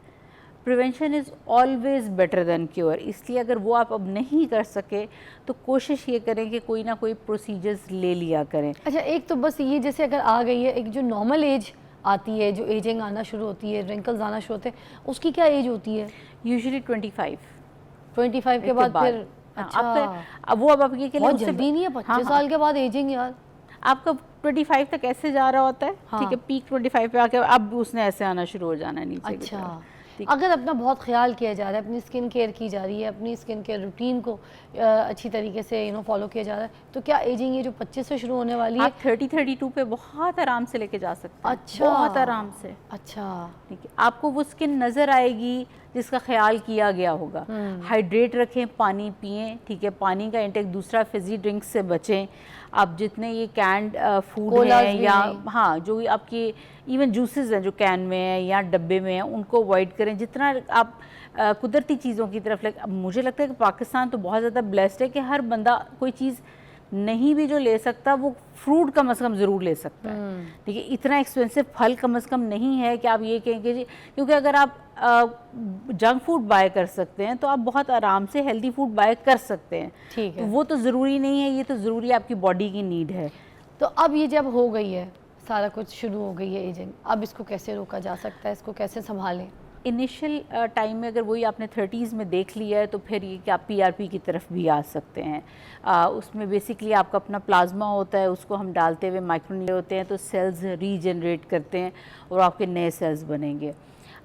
Prevention is always better than cure, इसलिए अगर वो आप अब नहीं कर सके तो कोशिश ये करें कि कोई ना कोई प्रोसीजर्स ले लिया करें। अच्छा, एक तो बस ये जैसे अगर आ गई है, एक जो नॉर्मल एज आती है, जो एजिंग आना शुरू होती है, रिंकल्स आना शुरू होते हैं, उसकी क्या एज होती है? यूजुअली 25 के बाद फिर? हाँ, अच्छा, अब वो अब आपके के लिए बहुत उससे जल्दी नहीं है, 25 हाँ, साल के बाद एजिंग यार। आपका 25 तक ऐसे जा रहा होता है, हाँ। ठीक है, पीक 25 पे आके अब उसने ऐसे आना शुरू हो जाना है नीचे की अच्छा, तरफ, ठीक। अगर अपना बहुत ख्याल किया जा रहा है, अपनी स्किन केयर की जा रही है, अपनी स्किन केयर रूटीन को अच्छी तरीके से फॉलो किया जा रहा है, तो क्या एजिंग ये जो 25 से शुरू होने वाली है? आप 30-32 पे बहुत आराम से लेके जा सकते हैं। अच्छा, बहुत आराम से, अच्छा, ठीक है। आपको वो स्किन नज़र आएगी जिसका ख्याल किया गया होगा। हाइड्रेट रखें, पानी पिएं, ठीक है, पानी का इंटेक, दूसरा फिजी ड्रिंक से बचें। आप जितने ये कैंड फूड कोलाज हैं भी या नहीं। हाँ जो आपके इवन जूसेस हैं जो कैन में हैं या डब्बे में हैं, उनको अवॉइड करें। जितना आप कुदरती चीज़ों की तरफ मुझे लगता है कि पाकिस्तान तो बहुत ज़्यादा ब्लेस्ड है कि हर बंदा कोई चीज़ नहीं भी जो ले सकता वो फ्रूट कम से कम ज़रूर ले सकता है, ठीक है। इतना एक्सपेंसिव फल कम से कम नहीं है कि आप ये कहें कि जी, क्योंकि अगर आप जंक फूड बाय कर सकते हैं तो आप बहुत आराम से हेल्दी फूड बाय कर सकते हैं, ठीक है। तो वो तो ज़रूरी नहीं है, ये तो ज़रूरी आपकी बॉडी की नीड है। तो अब ये जब हो गई है, सारा कुछ शुरू हो गई है एजिंग, अब इसको कैसे रोका जा सकता है, इसको कैसे संभालें? इनिशियल टाइम में अगर वही आपने 30s में देख लिया है तो फिर ये कि आप PRP की तरफ भी आ सकते हैं। उसमें बेसिकली आपका अपना प्लाज्मा होता है, उसको हम डालते हुए माइक्रोनिले होते हैं तो सेल्स रीजनरेट करते हैं और आपके नए सेल्स बनेंगे।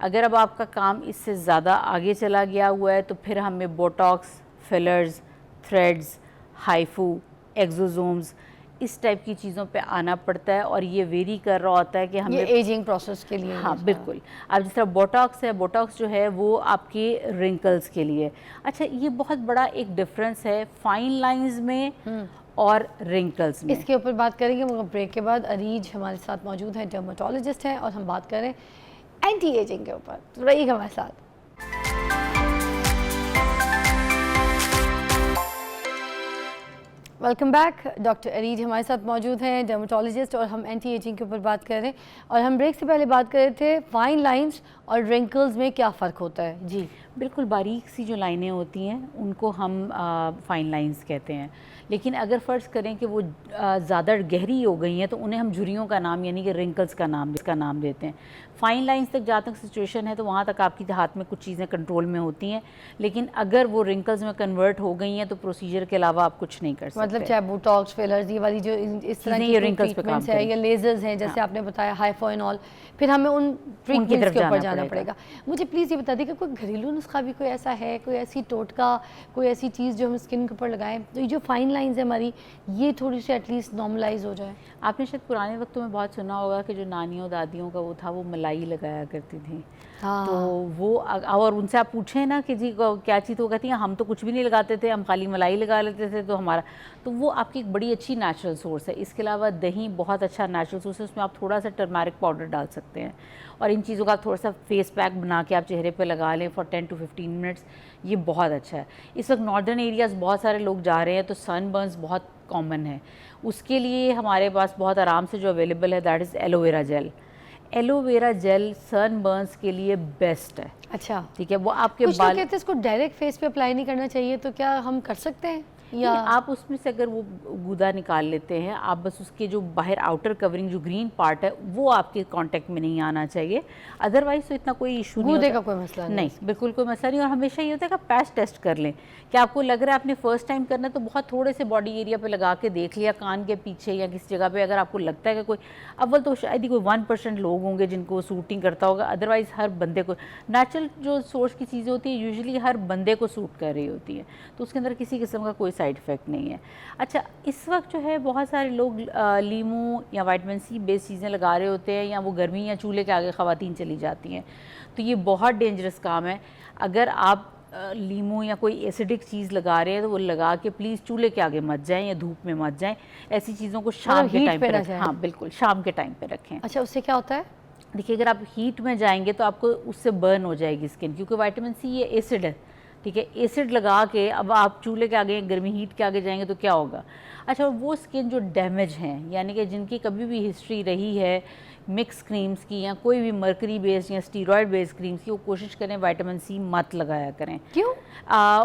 अगर अब आपका काम इससे ज़्यादा आगे चला गया हुआ है तो फिर हमें Botox, fillers, threads, HIFU, exosomes, इस टाइप की चीज़ों पे आना पड़ता है और ये वेरी कर रहा होता है कि हमें ये एजिंग प्रोसेस के लिए? हाँ बिल्कुल। अब जिस तरह बोटॉक्स है, बोटॉक्स जो है वो आपके रिंकल्स के लिए। अच्छा, ये बहुत बड़ा एक डिफरेंस है फाइन लाइंस में और रिंकल्स में। इसके ऊपर बात करेंगे मगर ब्रेक के बाद। अरीज हमारे साथ मौजूद है, डर्मेटोलॉजिस्ट हैं, और हम बात करें एंटी एजिंग के ऊपर, तो रहिएगा हमारे साथ। Welcome back. डॉक्टर अरीज हमारे साथ मौजूद हैं, डर्मेटोलॉजिस्ट, और हम एंटी एजिंग के ऊपर बात कर रहे हैं। और हम ब्रेक से पहले बात कर रहे थे फाइन लाइंस और रिंकल्स में क्या फ़र्क होता है। जी बिल्कुल, बारीक सी जो लाइनें होती हैं उनको हम फाइन लाइंस कहते हैं, लेकिन अगर फ़र्ज़ करें कि वो ज़्यादा गहरी हो गई हैं तो उन्हें हम झुर्रियों का नाम यानी कि रिंकल्स का नाम देते हैं। फ़ाइन लाइंस तक जहाँ तक सिचुएशन है तो वहाँ तक आपकी हाथ में कुछ चीज़ें कंट्रोल में होती हैं, लेकिन अगर वो रिंकल्स में कन्वर्ट हो गई हैं तो प्रोसीजर के अलावा आप कुछ नहीं कर सकते। मतलब चाहे बोटॉक्स, फिलर्स, ये वाली जो इस तरह की रिंकल्स पे काम ट्रीटमेंट्स है या लेजर्स हैं जैसे आपने बताया, हाइफोइनॉल, फिर हमें उन ट्रीटमेंट्स के ऊपर जाना पड़ेगा। मुझे प्लीज़ ये बता दें कि कोई घरेलू नुस्खा भी कोई ऐसा है, कोई ऐसी टोटका, कोई ऐसी चीज़ जो हम स्किन के ऊपर लगाएं तो ये जो फाइन लाइंस है हमारी, ये थोड़ी सी एटलीस्ट नॉर्मलाइज हो जाए। आपने शायद पुराने वक्तों में बहुत सुना होगा कि जो नानियों दादियों का वो था, वो मलाई लगाया करती थी। हाँ। तो वो और उनसे आप पूछें ना कि जी क्या चीज़, तो वो कहती हैं हम तो कुछ भी नहीं लगाते थे, हम खाली मलाई लगा लेते थे। तो हमारा तो वो आपकी एक बड़ी अच्छी नेचुरल सोर्स है। इसके अलावा दही बहुत अच्छा नेचुरल सोर्स है, उसमें आप थोड़ा सा टर्मरिक पाउडर डाल सकते हैं और इन चीज़ों का आप थोड़ा सा फेस पैक बना के आप चेहरे पे लगा लें फॉर 10 to 15 मिनट्स। ये बहुत अच्छा है। इस वक्त नॉर्दर्न एरियाज़ बहुत सारे लोग जा रहे हैं तो सनबर्न्स बहुत कॉमन है। उसके लिए हमारे पास बहुत आराम से जो अवेलेबल है that is aloe vera gel. Aloe vera gel sunburns के लिए बेस्ट है। अच्छा, ठीक है, वो आपके कुछ लोग कहते हैं इसको डायरेक्ट फेस पे अप्लाई नहीं करना चाहिए, तो क्या हम कर सकते हैं? या आप उसमें से अगर वो गूदा निकाल लेते हैं, आप बस उसके जो बाहर आउटर कवरिंग जो ग्रीन पार्ट है वो आपके कांटेक्ट में नहीं आना चाहिए, अदरवाइज तो इतना कोई इशू नहीं गूदे होता। का कोई मसला नहीं। नहीं, बिल्कुल कोई मसला नहीं। और हमेशा ये होता है कि पैच टेस्ट कर लें कि आपको लग रहा है आपने फर्स्ट टाइम करना है तो बहुत थोड़े से बॉडी एरिया पे लगा के देख लिया, कान के पीछे या किसी जगह पे। अगर आपको लगता है कि कोई, अव्वल तो शायद ही कोई 1% लोग होंगे जिनको सूटिंग करता होगा, अदरवाइज़ हर बंदे को नेचुरल जो सोर्स की चीज़ें होती है यूजुअली हर बंदे को सूट कर रही होती है, तो उसके अंदर किसी किस्म का कोई साइड इफ़ेक्ट नहीं है। अच्छा, इस वक्त जो है बहुत सारे लोग लीमू या विटामिन सी बेस्ड चीज़ें लगा रहे होते हैं, या वो गर्मी या चूल्हे के आगे ख़वातीन चली जाती हैं, तो ये बहुत डेंजरस काम है। अगर आप लीमू या कोई एसिडिक चीज़ लगा रहे हैं तो वो लगा के प्लीज़ चूल्हे के आगे मत जाएं या धूप में मत जाएं। ऐसी चीज़ों को शाम के टाइम पे रखें। हाँ बिल्कुल, शाम के टाइम पे रखें। अच्छा, उससे क्या होता है? देखिए, अगर आप हीट में जाएंगे तो आपको उससे बर्न हो जाएगी स्किन, क्योंकि विटामिन सी ये एसिड है। ठीक है, एसिड लगा के अब आप चूल्हे के आगे गर्मी हीट के आगे जाएंगे तो क्या होगा। अच्छा, वो स्किन जो डैमेज हैं, यानी कि जिनकी कभी भी हिस्ट्री रही है मिक्स क्रीम्स की या कोई भी मर्करी बेस्ड या स्टीरॉयड बेस्ड क्रीम्स की, वो कोशिश करें विटामिन सी मत लगाया करें। क्यों?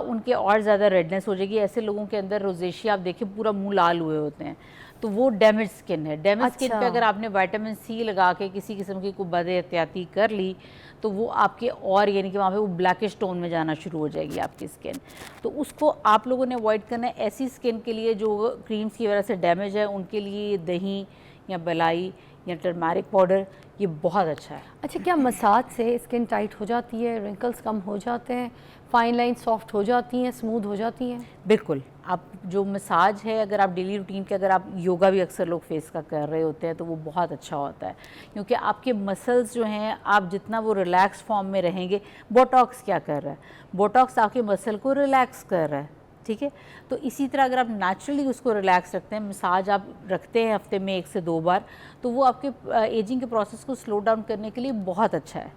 उनके और ज़्यादा रेडनेस हो जाएगी। ऐसे लोगों के अंदर रोजेशिया आप देखिए पूरा मुंह लाल हुए होते हैं, तो वो डैमेज स्किन है। डैमेज स्किन पे अगर आपने विटामिन सी लगा के किसी किस्म की कोई बद एहतियाती कर ली तो वो आपके और यानी कि वहाँ पे वो ब्लैकिश टोन में जाना शुरू हो जाएगी आपकी स्किन। तो उसको आप लोगों ने अवॉइड करना है। ऐसी स्किन के लिए जो क्रीम्स की वजह से डैमेज है उनके लिए दही या बलाई या टर्मरिक पाउडर ये बहुत अच्छा है। अच्छा, क्या मसाज से स्किन टाइट हो जाती है, रिंकल्स कम हो जाते हैं, फाइन लाइन सॉफ्ट हो जाती हैं, स्मूथ हो जाती हैं? बिल्कुल। आप जो मसाज है, अगर आप डेली रूटीन के, अगर आप योगा भी अक्सर लोग फेस का कर रहे होते हैं तो वो बहुत अच्छा होता है, क्योंकि आपके मसल्स जो हैं आप जितना वो रिलैक्स फॉर्म में रहेंगे। बोटॉक्स क्या कर रहा है? बोटॉक्स आपके मसल को रिलैक्स कर रहा है। ठीक है, तो इसी तरह अगर आप नेचुरली उसको रिलैक्स रखते हैं, मसाज आप रखते हैं हफ्ते में 1 से 2 बार, तो वो आपके एजिंग के प्रोसेस को स्लो डाउन करने के लिए बहुत अच्छा है।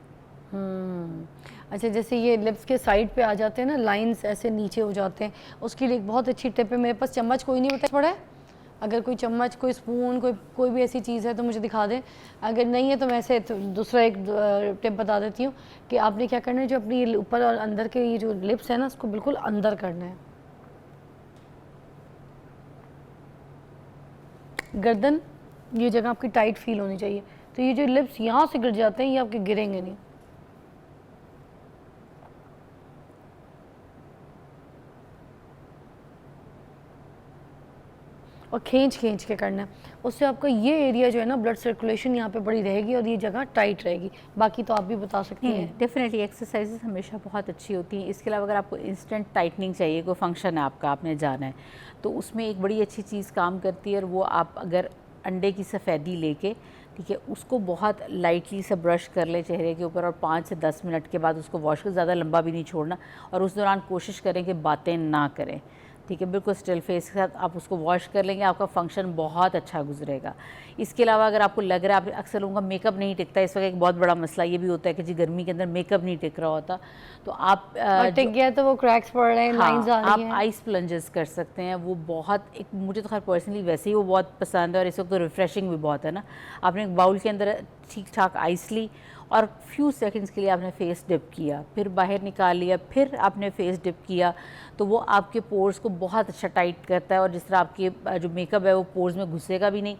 अच्छा, जैसे ये लिप्स के साइड पे आ जाते हैं ना, लाइंस ऐसे नीचे हो जाते हैं, उसके लिए एक बहुत अच्छी टिप है। मेरे पास चम्मच कोई नहीं होता पड़ा है, अगर कोई चम्मच, कोई स्पून, कोई भी ऐसी चीज़ है तो मुझे दिखा दें। अगर नहीं है तो मैं ऐसे दूसरा एक टिप बता देती हूँ कि आपने क्या करना है, जो अपनी ऊपर और अंदर के ये जो लिप्स है ना, उसको बिल्कुल अंदर करना है। गर्दन ये जगह आपकी टाइट फील होनी चाहिए, तो ये जो लिप्स यहाँ से गिर जाते हैं ये आपके गिरेंगे नहीं। और खींच खींच के करना है, उससे आपका ये एरिया जो है ना, ब्लड सर्कुलेशन यहाँ पे बड़ी रहेगी और ये जगह टाइट रहेगी। बाकी तो आप भी बता सकती हैं। डेफिनेटली एक्सरसाइजेस हमेशा बहुत अच्छी होती हैं। इसके अलावा अगर आपको इंस्टेंट टाइटनिंग चाहिए, कोई फंक्शन है आपका, आपने जाना है, तो उसमें एक बड़ी अच्छी चीज़ काम करती है, और वो आप अगर अंडे की सफ़ेदी लेके, ठीक है, उसको बहुत लाइटली से ब्रश कर ले चेहरे के ऊपर, और 5 से 10 मिनट के बाद उसको वॉश कर, ज़्यादा लंबा भी नहीं छोड़ना, और उस दौरान कोशिश करें कि बातें ना करें। ठीक है, बिल्कुल स्टिल फेस के साथ आप उसको वॉश कर लेंगे, आपका फंक्शन बहुत अच्छा गुजरेगा। इसके अलावा अगर आपको लग रहा है, आप अक्सर लोगों का मेकअप नहीं टिकता, इस वक्त एक बहुत बड़ा मसला ये भी होता है कि जी गर्मी के अंदर मेकअप नहीं टिक रहा होता, तो आप और टिक गया तो वो क्रैक्स पड़ रहे हैं, लाइंस आ रही आप हैं। आइस प्लंजेस कर सकते हैं, वो बहुत एक, मुझे तो खैर पर्सनली वैसे ही वो बहुत पसंद है और इस वक्त तो रिफ्रेशिंग भी बहुत है ना। आपने एक बाउल के अंदर ठीक ठाक आइस ली और फ्यू सेकंड्स के लिए आपने फेस डिप किया, फिर बाहर निकाल लिया, फिर आपने फेस डिप किया, तो वो आपके पोर्स को बहुत अच्छा टाइट करता है और जिस तरह आपके जो मेकअप है वो पोर्स में घुसेगा भी नहीं।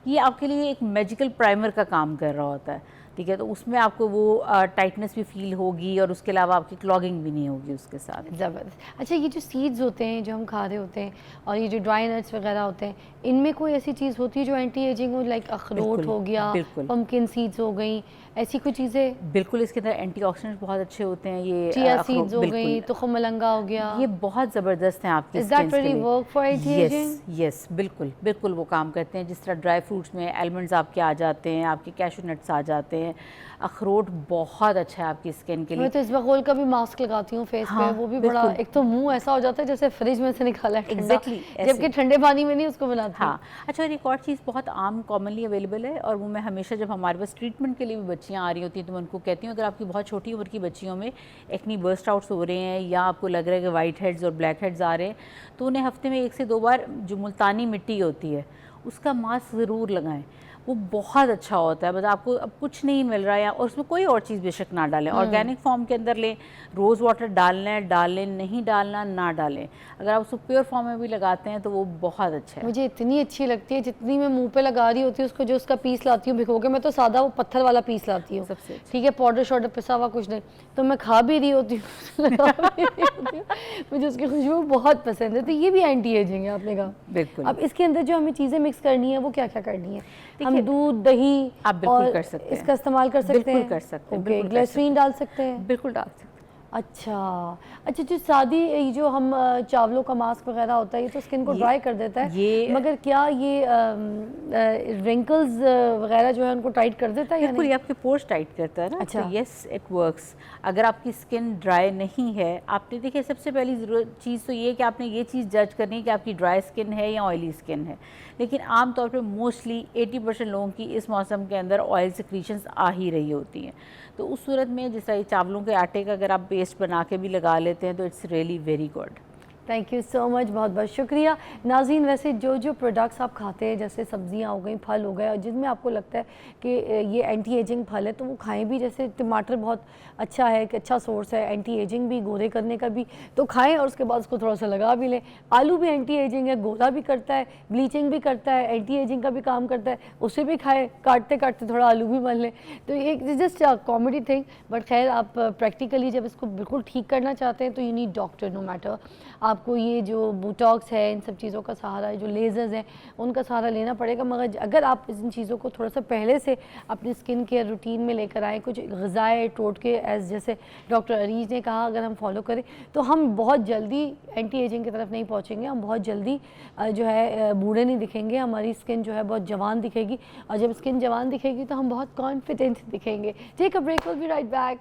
ये आपके लिए एक मैजिकल प्राइमर का काम कर रहा होता है, ठीक है, तो उसमें आपको वो टाइटनेस भी फील होगी और उसके अलावा आपकी क्लॉगिंग भी नहीं होगी उसके साथ। ज़बरदस्त। अच्छा, ये जो सीड्स होते हैं जो हम खा रहे होते हैं और ये जो ड्राई नट्स वगैरह होते हैं, इनमें कोई ऐसी चीज़ होती है जो एंटी एजिंग हो, लाइक अखरोट बिल्कुल, हो गया, बिल्कुल। पम्पकिन सीड्स हो गई, ऐसी कोई चीज़ें? बिल्कुल, इसके अंदर एंटीऑक्सीडेंट्स बहुत अच्छे होते हैं। ये चिया अखरोट, सीड्स हो बिल्कुल, गई, तुखम मलंगा हो गया, ये बहुत ज़बरदस्त हैं आपकी Is स्किन that के really लिए। work for anti-aging? यस, बिल्कुल बिल्कुल वो काम करते हैं। जिस तरह ड्राई फ्रूट्स में आलमंड्स आपके आ जाते हैं, आपके कैशू नट्स आ जाते हैं, अखरोट बहुत अच्छा है आपकी स्किन के मैं लिए। तो इसबगोल का भी मास्क लगाती हूँ फेस पे, हाँ, वो भी बड़ा, बिल्कुल। एक तो मुंह ऐसा हो जाता है जैसे फ्रिज में से निकाला है ठंडा, Exactly, ऐसे। जबकि ठंडे पानी में नहीं उसको बनाती। हाँ, अच्छा, और एक और चीज़ बहुत आम कॉमनली अवेलेबल है और वो मैं हमेशा जब हमारे पास ट्रीटमेंट के लिए भी बच्चियाँ आ रही होती हैं तो मैं उनको कहती हूँ, अगर आपकी बहुत छोटी उम्र की बच्चियों में एक्नी बर्स्ट आउट्स हो रहे हैं या आपको लग रहा है कि वाइट हेड्स और ब्लैक हेड्स आ रहे हैं, तो उन्हें हफ्ते में 1 से 2 बार जो मुल्तानी मिट्टी होती है उसका मास्क ज़रूर लगाएं। वो बहुत अच्छा होता है, मतलब आपको अब कुछ नहीं मिल रहा है और उसमें कोई और चीज़ बेशक ना डालें, ऑर्गेनिक फॉर्म के अंदर लें, रोज़ वाटर डालना है डालें, नहीं डालना ना डालें। अगर आप उसको प्योर फॉर्म में भी लगाते हैं तो वो बहुत अच्छा है। मुझे इतनी अच्छी लगती है जितनी मैं मुंह पे लगा रही होती हूँ उसको, जो उसका पीस लाती हूँ भिगो के, मैं तो सादा वो पत्थर वाला पीस लाती हूँ, सबसे अच्छा। ठीक है, पाउडर शॉर्डर पिसा हुआ कुछ नहीं, तो मैं खा भी रही होती हूँ लगा भी रही होती हूँ, मुझे उसकी खुशबू बहुत पसंद है। तो ये भी एंटी एजिंग है आपने कहा। बिल्कुल। अब इसके अंदर जो हमें चीज़ें मिक्स करनी है वो क्या क्या करनी है? हम देखिए, दूध, दही आप बिल्कुल और कर सकते हैं। इसका इस्तेमाल कर सकते बिल्कुल हैं? कर सकते हैं, ओके, बिल्कुल कर ग्लिसरीन डाल सकते हैं? बिल्कुल डाल सकते हैं। अच्छा अच्छा, जो सादी ये जो हम चावलों का मास्क वगैरह होता है ये तो स्किन को ड्राई कर देता है, मगर क्या ये रिंकल्स वगैरह जो है उनको टाइट कर देता है या बिल्कुल, नहीं? ये आपके पोर्स टाइट करता है ना। अच्छा। Yes, it works. अगर आपकी स्किन ड्राई नहीं है, आपने देखिए सबसे पहली ज़रूरत चीज़ तो ये है कि आपने ये चीज़ जज करनी है कि आपकी ड्राई स्किन है या ऑयली स्किन है। लेकिन आम तौर पे मोस्टली 80% लोगों की इस मौसम के अंदर ऑयल सिक्रीशंस आ ही रही होती हैं, तो उस सूरत में जिस तरह चावलों के आटे का अगर आप पेस्ट बना के भी लगा लेते हैं तो it's really very good. Thank you so much, बहुत बहुत शुक्रिया। नाज़रीन, वैसे जो जो प्रोडक्ट्स आप खाते हैं जैसे सब्जियां हो गई, फल हो गए, और जिनमें आपको लगता है कि ये एंटी एजिंग फल है तो वो खाएं भी। जैसे टमाटर बहुत अच्छा है, एक अच्छा सोर्स है एंटी एजिंग भी, गोरे करने का भी, तो खाएं और उसके बाद उसको थोड़ा सा लगा भी लें। आलू भी एंटी एजिंग है, गोरा भी करता है, ब्लीचिंग भी करता है, एंटी एजिंग का भी काम करता है, उसे भी खाएं, काटते काटते थोड़ा आलू भी बन लें। तो ये जस्ट कॉमेडी थिंग, बट खैर आप प्रैक्टिकली जब इसको बिल्कुल ठीक करना चाहते हैं तो you need doctor, no matter. आपको ये जो बोटॉक्स है, इन सब चीज़ों का सहारा है, जो लेज़र्स हैं उनका सहारा लेना पड़ेगा। मगर अगर आप इन चीज़ों को थोड़ा सा पहले से अपनी स्किन केयर रूटीन में लेकर आएँ, कुछ ग़िज़ाए टोटके एज जैसे डॉक्टर अरीज ने कहा अगर हम फॉलो करें तो हम बहुत जल्दी एंटी एजिंग की तरफ नहीं पहुँचेंगे, हम बहुत जल्दी जो है बूढ़े नहीं दिखेंगे, हमारी स्किन जो है बहुत जवान दिखेगी, और जब स्किन जवान दिखेगी तो हम बहुत कॉन्फिडेंट दिखेंगे। Take a break, will be right back.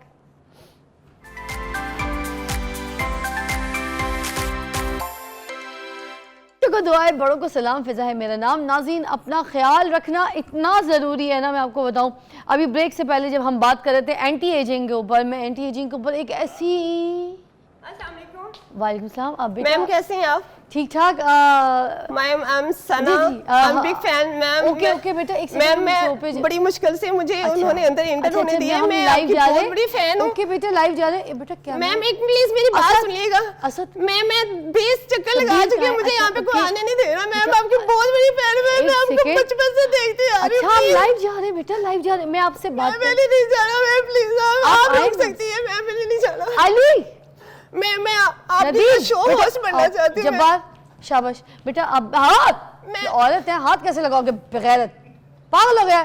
को दुआएं, बड़ों को सलाम, फिजा है मेरा नाम। नाज़रीन, अपना ख्याल रखना इतना ज़रूरी है ना, मैं आपको बताऊं। अभी ब्रेक से पहले जब हम बात कर रहे थे एंटी एजिंग के ऊपर, मैं एंटी एजिंग के ऊपर एक ऐसी। वालेकुम सलाम। आप मैम कैसे हैं आप? ठीक ठाक। Ma'am I M Sana, I am big fan ma'am. Okay okay बेटा, एक मैम मैं बड़ी मुश्किल से मुझे उन्होंने अंदर एंटर होने दिया। मैं लाइव जा रहे हैं, बड़ी फैन हूं। ओके बेटा, लाइव जा रहे हैं बेटा। क्या मैम एक प्लीज मेरी बात सुनिएगा। असद, मैं 20 चक्कर लगा चुकी हूं, मुझे यहाँ पे कोई आने नहीं दे रहा। मैम आपकी बहुत बड़ी फैन हूं, मैं आपको बचपन से देखती आ रही हूं। अच्छा आप लाइव जा रहे हैं बेटा, लाइव जा रहे हैं। मैं आपसे बात मैंने नहीं जाना मैम, प्लीज आप रुक सकती है मैम, मैंने नहीं जाना। अली, मैं आपकी शो होस्ट बनना चाहती हूं। जब्बार, शाबाश बेटा। अब हाथ, औरत है, हाथ कैसे लगाओगे बेगैरत, पागल हो गया।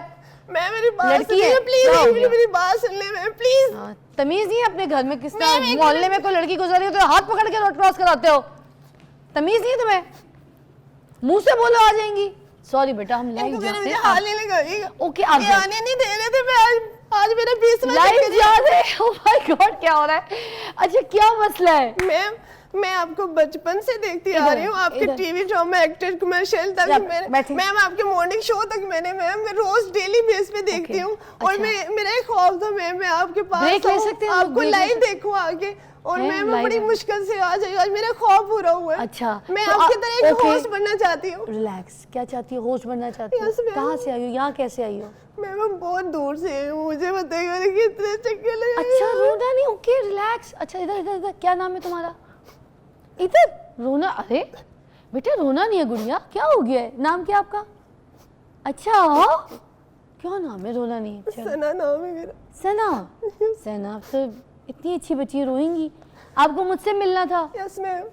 मैं मेरी बात लड़की है, प्लीज मेरी बात सुन ले मैम, प्लीज। तमीज नहीं है अपने घर में, किस तरह मोहल्ले में कोई लड़की गुजर रही हो तो हाथ पकड़ के रोड क्रॉस कराते हो? तमीज नहीं है तुम्हें? मुंह से बोलो आ जाएंगी। सॉरी बेटा, हम लाइव जाते हैं। हाथ नहीं लगाइएगा। ओके, आप आने नहीं दे रहे थे। मैं आज मेरा 20 लाइव जा रहे हैं। ओह माय गॉड, क्या हो रहा है? अच्छा क्या मसला है? मैम मैं आपको बचपन से देखती आ रही हूँ, आपके इधर। टीवी ड्रामा, एक्टर, कमर्शियल तक जा, मैंने, बैठिए। मैम आपके मॉर्निंग शो तक मैंने मैम मैं रोज डेली बेस पे देखती हूँ। और अच्छा। मेरा एक ख्वाब था मैम मैं आपके पास ब्रेक ले आऊं, सकते हैं हम लोग, आपको ब्रेक ले लाइव सकते- देखूं आके। और हैं, मैम live बड़ी है। मुश्किल से आज मेरा ख्वाब पूरा हुआ है। अच्छा, मैं तो आपकी आप- तरह एक ओके। होस्ट बनना चाहती हूँ। रिलैक्स, क्या चाहती हो? होस्ट बनना चाहती हो? Yes, ma'am. कहाँ से आई हो? यहाँ कैसे आई हो? मैम मैं बहुत दूर से आई हूँ, मुझे बताइएगा कि कितने चक्कर लगे। अच्छा रोना नहीं, ओके रिलैक्स। अच्छा इधर इधर इधर, क्या नाम है तुम्हारा? इधर रोना, अरे बेटा रोना नहीं है गुड़िया, क्या हो गया है? नाम क्या आपका? अच्छा क्या नाम है? रोना नहीं है। चलो। सना नाम है मेरा। सना, सना तो इतनी अच्छी बच्ची, रोएंगी। आपको मुझसे मिलना था। Yes ma'am.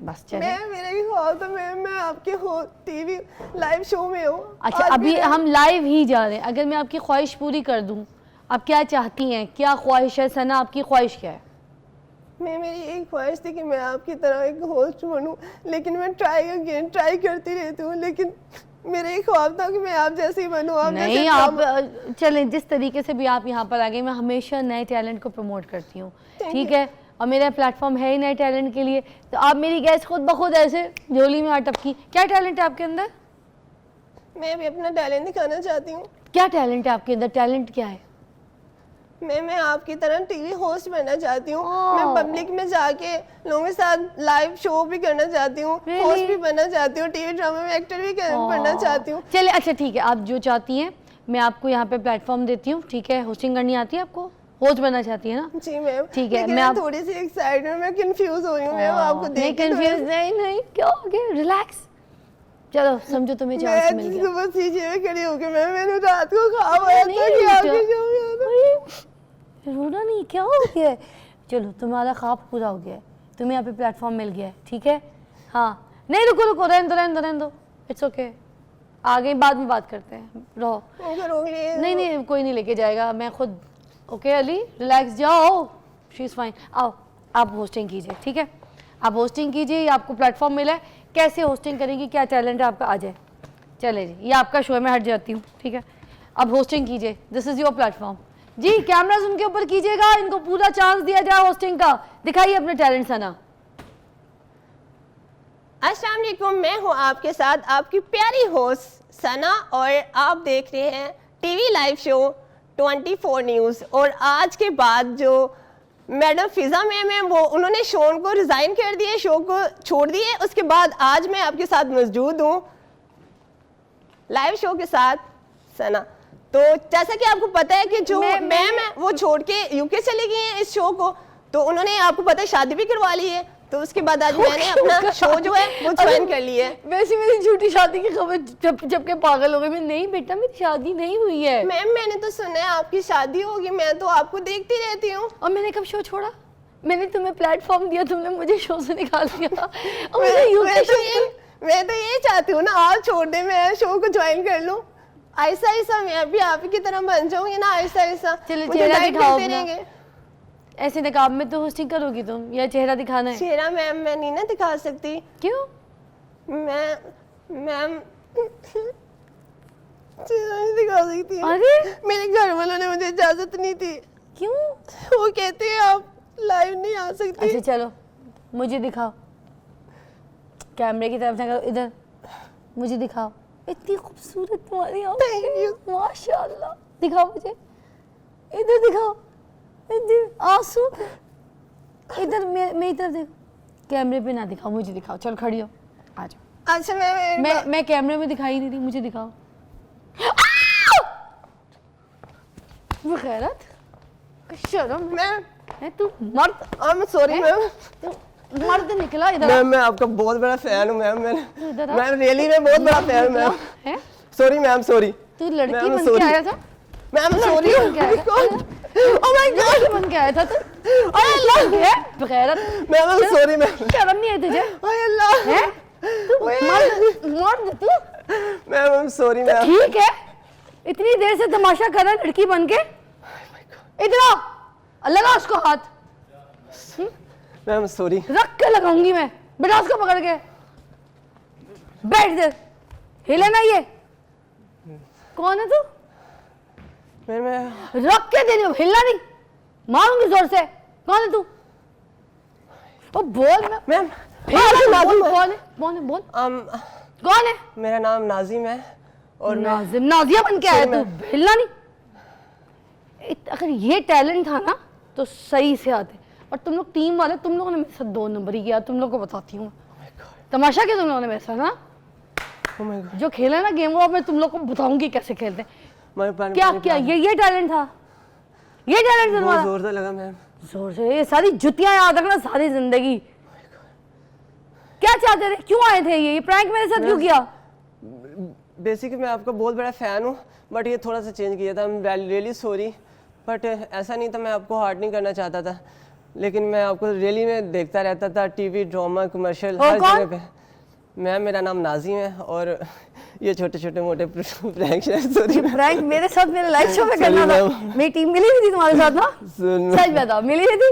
बस चले। मेरा ही ख्वाब था मैम मैं आपके हो टीवी लाइव शो में हूँ। अच्छा आज अभी भी हम लाइव ही जा रहे हैं। अगर मैं आपकी ख्वाहिश पूरी कर दूं, आप क्या चाहती हैं? क्या ख्वाहिश है सना, आपकी ख्वाहिश क्या है? मेरी एक ख्वाहिश थी कि मैं आपकी तरह एक होस्ट बनूं, लेकिन मैं ट्राई करती रहती हूँ, लेकिन मेरा एक ख्वाब था कि मैं आप जैसे ही बनूं। आप नहीं जैसे आप चलें, जिस तरीके से भी आप यहाँ पर आ गए, मैं हमेशा नए टैलेंट को प्रमोट करती हूँ, ठीक है? और मेरा प्लेटफॉर्म है ही नए टैलेंट के लिए, तो आप मेरी गैस खुद ब खुद ऐसे झोली में अटपकी। क्या टैलेंट है आपके अंदर? मैं भी अपना टैलेंट दिखाना चाहती हूँ। क्या टैलेंट है आपके अंदर? टैलेंट क्या है? मैं आपकी तरह टीवी होस्ट बनना चाहती हूँ। Oh. मैं पब्लिक में जाके लोगों के साथ लाइव शो भी करना चाहती हूँ, Really? होस्ट भी बनना चाहती हूँ, टीवी ड्रामा में एक्टर भी बनना चाहती हूँ। चले अच्छा ठीक है, आप जो चाहती हैं मैं आपको यहाँ पे प्लेटफॉर्म देती हूँ, ठीक है? होस्टिंग करनी आती है आपको? होस्ट बनना चाहती है ना? जी मैम। ठीक है, लेकिन मैं आप- थोड़ी सी एक्साइटेड, मैं कंफ्यूज हो रही हूँ मैम आपको नहीं देख के। कंफ्यूज नहीं, क्या हो गया? रिलैक्स। चलो समझो तुम्हें चांस मिल मैं गया। सुबह सीजे में खड़ी होके मैंने रात को ख्वाब आया था नहीं कि बेटा। आपके शो में आना। अरे, रोना नहीं, क्या हो गया है? चलो तुम्हारा ख्वाब पूरा हो गया है, तुम्हें यहाँ पे प्लेटफॉर्म मिल गया है, ठीक है? हाँ नहीं रुको रुको, रहने दो, इट्स ओके, आगे बाद में बात करते हैं, रहो। मुझे रोक लिए। नहीं कोई नहीं लेके जाएगा, मैं खुद। ओके अली रिलैक्स, जाओ, शी इज़ फाइन। आओ आप होस्टिंग कीजिए, ठीक है? आप होस्टिंग कीजिए, ये आपको प्लेटफॉर्म मिला है, कैसे होस्टिंग करेंगी, क्या टैलेंट है आपका, आ जाए। चले जी, ये आपका शो है, मैं हट जाती हूँ, ठीक है? अब होस्टिंग कीजिए, दिस इज़ योर प्लेटफॉर्म। जी कैमराज उनके ऊपर कीजिएगा, इनको पूरा चांस दिया जाए होस्टिंग का, दिखाइए अपने टैलेंट सना। अस्सलाम वालेकुम, मैं हूँ आपके साथ आपकी प्यारी होस्ट सना और आप देख रहे हैं टीवी लाइव शो 24 न्यूज़। और आज के बाद जो मैडम फिजा मैम है वो उन्होंने शो को रिज़ाइन कर दिए, शो को छोड़ दिए। उसके बाद आज मैं आपके साथ मौजूद हूँ लाइव शो के साथ सना। तो जैसा कि आपको पता है कि जो मैम है वो छोड़ के यूके चली गई हैं इस शो को, तो उन्होंने आपको पता है शादी भी करवा ली है। तो उसके बाद आज मैंने अपना शो जो है वो ज्वाइन कर ली है। वैसे मेरी झूठी शादी की खबर जब के पागल हो गए। मैं नहीं बेटा, मेरी शादी नहीं हुई है। मैम मैंने तो सुना है आपकी शादी होगी, मैं तो आपको देखती रहती हूँ। और मैंने कब शो छोड़ा? मैंने तुम्हें प्लेटफॉर्म दिया, तुमने मुझे शो से निकाल दिया। और मुझे यूके शो मैं तो ये चाहती हूँ ना आप छोड़ दे, मैं शो को ज्वाइन कर लूँ। ऐसा ऐसा मैं भी आप ही की तरह बन जाऊंगी ना, ऐसा ऐसा। चलो मुझे चेहरा guide दिखाओ करते अपना। रहेंगे। ऐसे नकाब में तो होस्टिंग करोगी तुम, या चेहरा दिखाना है? चेहरा मैम मैं नहीं ना दिखा सकती। क्यों? मैम चेहरा नहीं दिखा सकती। अरे मेरे घर वालों ने मुझे इजाजत नहीं दी, क्यों? वो कहते हैं आप लाइव नहीं आ सकती। अच्छा चलो मुझे दिखाओ, कैमरे की तरफ ना करो, इधर मुझे दिखाओ। इतनी खूबसूरत तुम्हारी Thank you. आंखें, माशाल्लाह। दिखाओ मुझे, इधर दिखाओ, इधर आंसू, इधर मेरी तरफ देखो, कैमरे पे ना दिखाओ, मुझे दिखाओ। चलो खड़ी हो, आ जाओ। अच्छा मैं कैमरे में दिखाई नहीं रही, मुझे दिखाओ। वो खैरत, शर्म मैम है, तू मर्द, आई एम सॉरी मैम। तू मर्द निकला। इधर मैम मैं आपका बहुत बड़ा फैन हूँ मैम। इधर आ। मैम रियली में बहुत बड़ा फैन हूँ मैम। है, सॉरी मैम, सॉरी। तू लड़की मैम, बन के sorry. आया था? Ma'am sorry. लड़की बन के आया था? Oh my god. लड़की बन के आया था तू? अरे अल्लाह है बगैरत, ma'am I am sorry ma'am. शर्म नहीं है तुझे? ओए अल्लाह। है तू मर्द तू? Ma'am I am sorry ma'am. ठीक है, इतनी देर से तमाशा कर रहा है लड़की बन के। इधर आ, लगा उसको हाथ, मैम सॉरी। रख के लगाऊंगी मैं, बेटा उसको पकड़ के। बैठ इधर, हिले ना ये। कौन है तू? मैं रख के दे रही हूँ, हिलना नहीं, मारूंगी जोर से। कौन है तू? ओ बोल मैम बोल कौन है बोल कौन है? मेरा नाम नाजिम है और नाजिम नाजिया बन के आया तू, हिलना नहीं। अगर ये टैलेंट था ना तो सही से आते। और तुम लोग टीम वाले, तुम लोगों ने मेरे साथ 2 नंबर ही किया। तुम लोग को बताती हूँ तमाशा क्या तुम लोगों ने मेरे साथ ना। जो खेला ना गेम वो अब मैं तुम लोग को बताऊंगी कैसे खेलते हैं। क्या क्या ये टैलेंट था, ये टैलेंट था तुम्हारा? जोर से लगा मैम, जोर से। ये सारी जुतियां याद रखना सारी जिंदगी। क्या चाहते थे, क्यों आए थे? ये प्रैंक मेरे साथ क्यों किया? बेसिकली मैं आपका बहुत बड़ा फ़ैन हूँ, बट ये थोड़ा सा चेंज किया था। I am really sorry, but ऐसा नहीं था, मैं आपको हार्ट नहीं करना चाहता था, लेकिन मैं आपको रियली में देखता रहता था टीवी, ड्रामा, कमर्शियल, हर जगह पे। मैम मेरा नाम नाजिम है और ये छोटे छोटे मोटे प्रैंक प्रैंक मेरे साथ मेरे लाइव शो में करना था। मेरी टीम मिली हुई थी तुम्हारे साथ ना? सच बताओ, मिली हुई थी?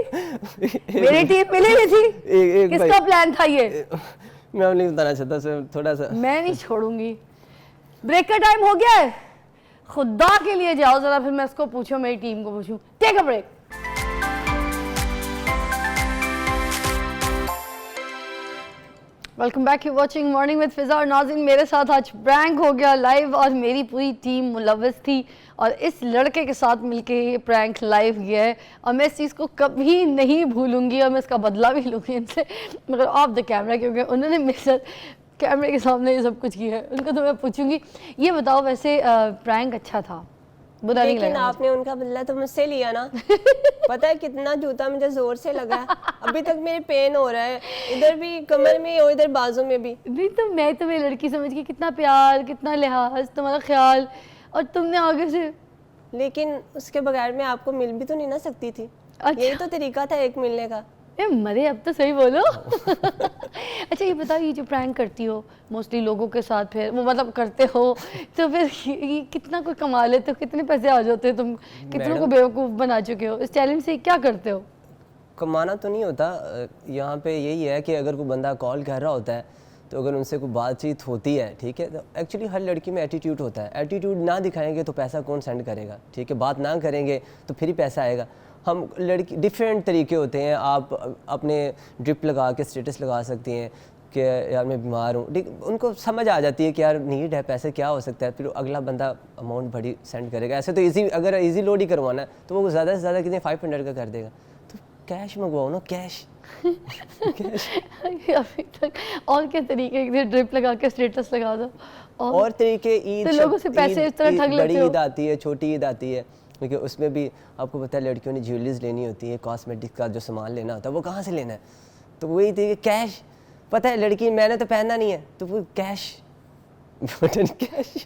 मेरी टीम मिली हुई थी। किसका प्लान था ये? मैं नहीं बताना चाहता सर, थोड़ा सा। मैं नहीं छोड़ूंगी। ब्रेक का टाइम हो गया है, खुदा के लिए जाओ जरा, फिर मैं इसको पूछूं, मेरी टीम को पूछूं। Take a break. Welcome back, you watching morning with Fiza और नाज़रीन। मेरे साथ आज प्रैंक हो गया लाइव और मेरी पूरी टीम मुलव्वस थी और इस लड़के के साथ मिलके ये प्रैंक लाइव गया है और मैं इस चीज़ को कभी नहीं भूलूंगी और मैं इसका बदला भी लूँगी इनसे, मगर ऑफ द कैमरा, क्योंकि उन्होंने मेरे साथ कैमरे के सामने ये सब कुछ किया है। उनको तो मैं पूछूंगी। ये बताओ, वैसे प्रैंक अच्छा था, बुरा नहीं लेकिन लगा? आपने उनका बदला तो मुझसे लिया ना। पता है कितना जूता मुझे जोर से लगा है, अभी तक मेरे पेन हो रहा है, इधर भी कमर में और इधर बाजू में भी। नहीं तो मैं तुम्हें लड़की समझ के, कितना प्यार, कितना लिहाज, तुम्हारा ख्याल, और तुमने आगे से। लेकिन उसके बगैर मैं आपको मिल भी तो नहीं ना सकती थी। अच्छा। यही तो तरीका था एक मिलने का। ए मरे, अब तो सही बोलो। अच्छा ये बताओ, ये जो प्रैंक करती हो मोस्टली लोगों के साथ, फिर वो मतलब करते हो तो फिर ये कितना कोई कमा लेते हो, कितने पैसे आ जाते हो, तुम कितनों को बेवकूफ़ बना चुके हो? इस चैलेंज से क्या करते हो? कमाना तो नहीं होता, यहाँ पे यही है कि अगर कोई बंदा कॉल कर रहा होता है तो अगर उनसे कोई बातचीत होती है, ठीक है, तो एक्चुअली हर लड़की में एटीट्यूड होता है। एटीट्यूड ना दिखाएंगे तो पैसा कौन सेंड करेगा, ठीक है, बात ना करेंगे तो फिर ही पैसा आएगा। हम लड़की डिफरेंट तरीके होते हैं। आप अपने ड्रिप लगा के स्टेटस लगा सकती हैं कि यार मैं बीमार हूँ, ठीक, उनको समझ आ जाती है कि यार नीड है, पैसे क्या हो सकता है, फिर अगला बंदा अमाउंट बड़ी सेंड करेगा। ऐसे तो इजी, अगर इजी लोड ही करवाना है तो वो ज़्यादा से ज़्यादा कितने 500 का कर देगा। तो कैश मंगवाओ ना, कैश। अभी तक और क्या तरीके, ड्रिप लगा के स्टेटस लगा दो और तरीके। ईद, तो लोगों से पैसे इस तरह ठग लेते बड़ी हो। ईद आती है, छोटी ईद आती है, क्योंकि उसमें भी आपको पता है लड़कियों ने ज्वेलरीज लेनी होती है, कॉस्मेटिक्स का जो सामान लेना होता है, वो कहाँ से लेना है? तो वही थी कैश। पता है लड़की, मैंने तो पहनना नहीं है, तो वो कैश, बटन कैश।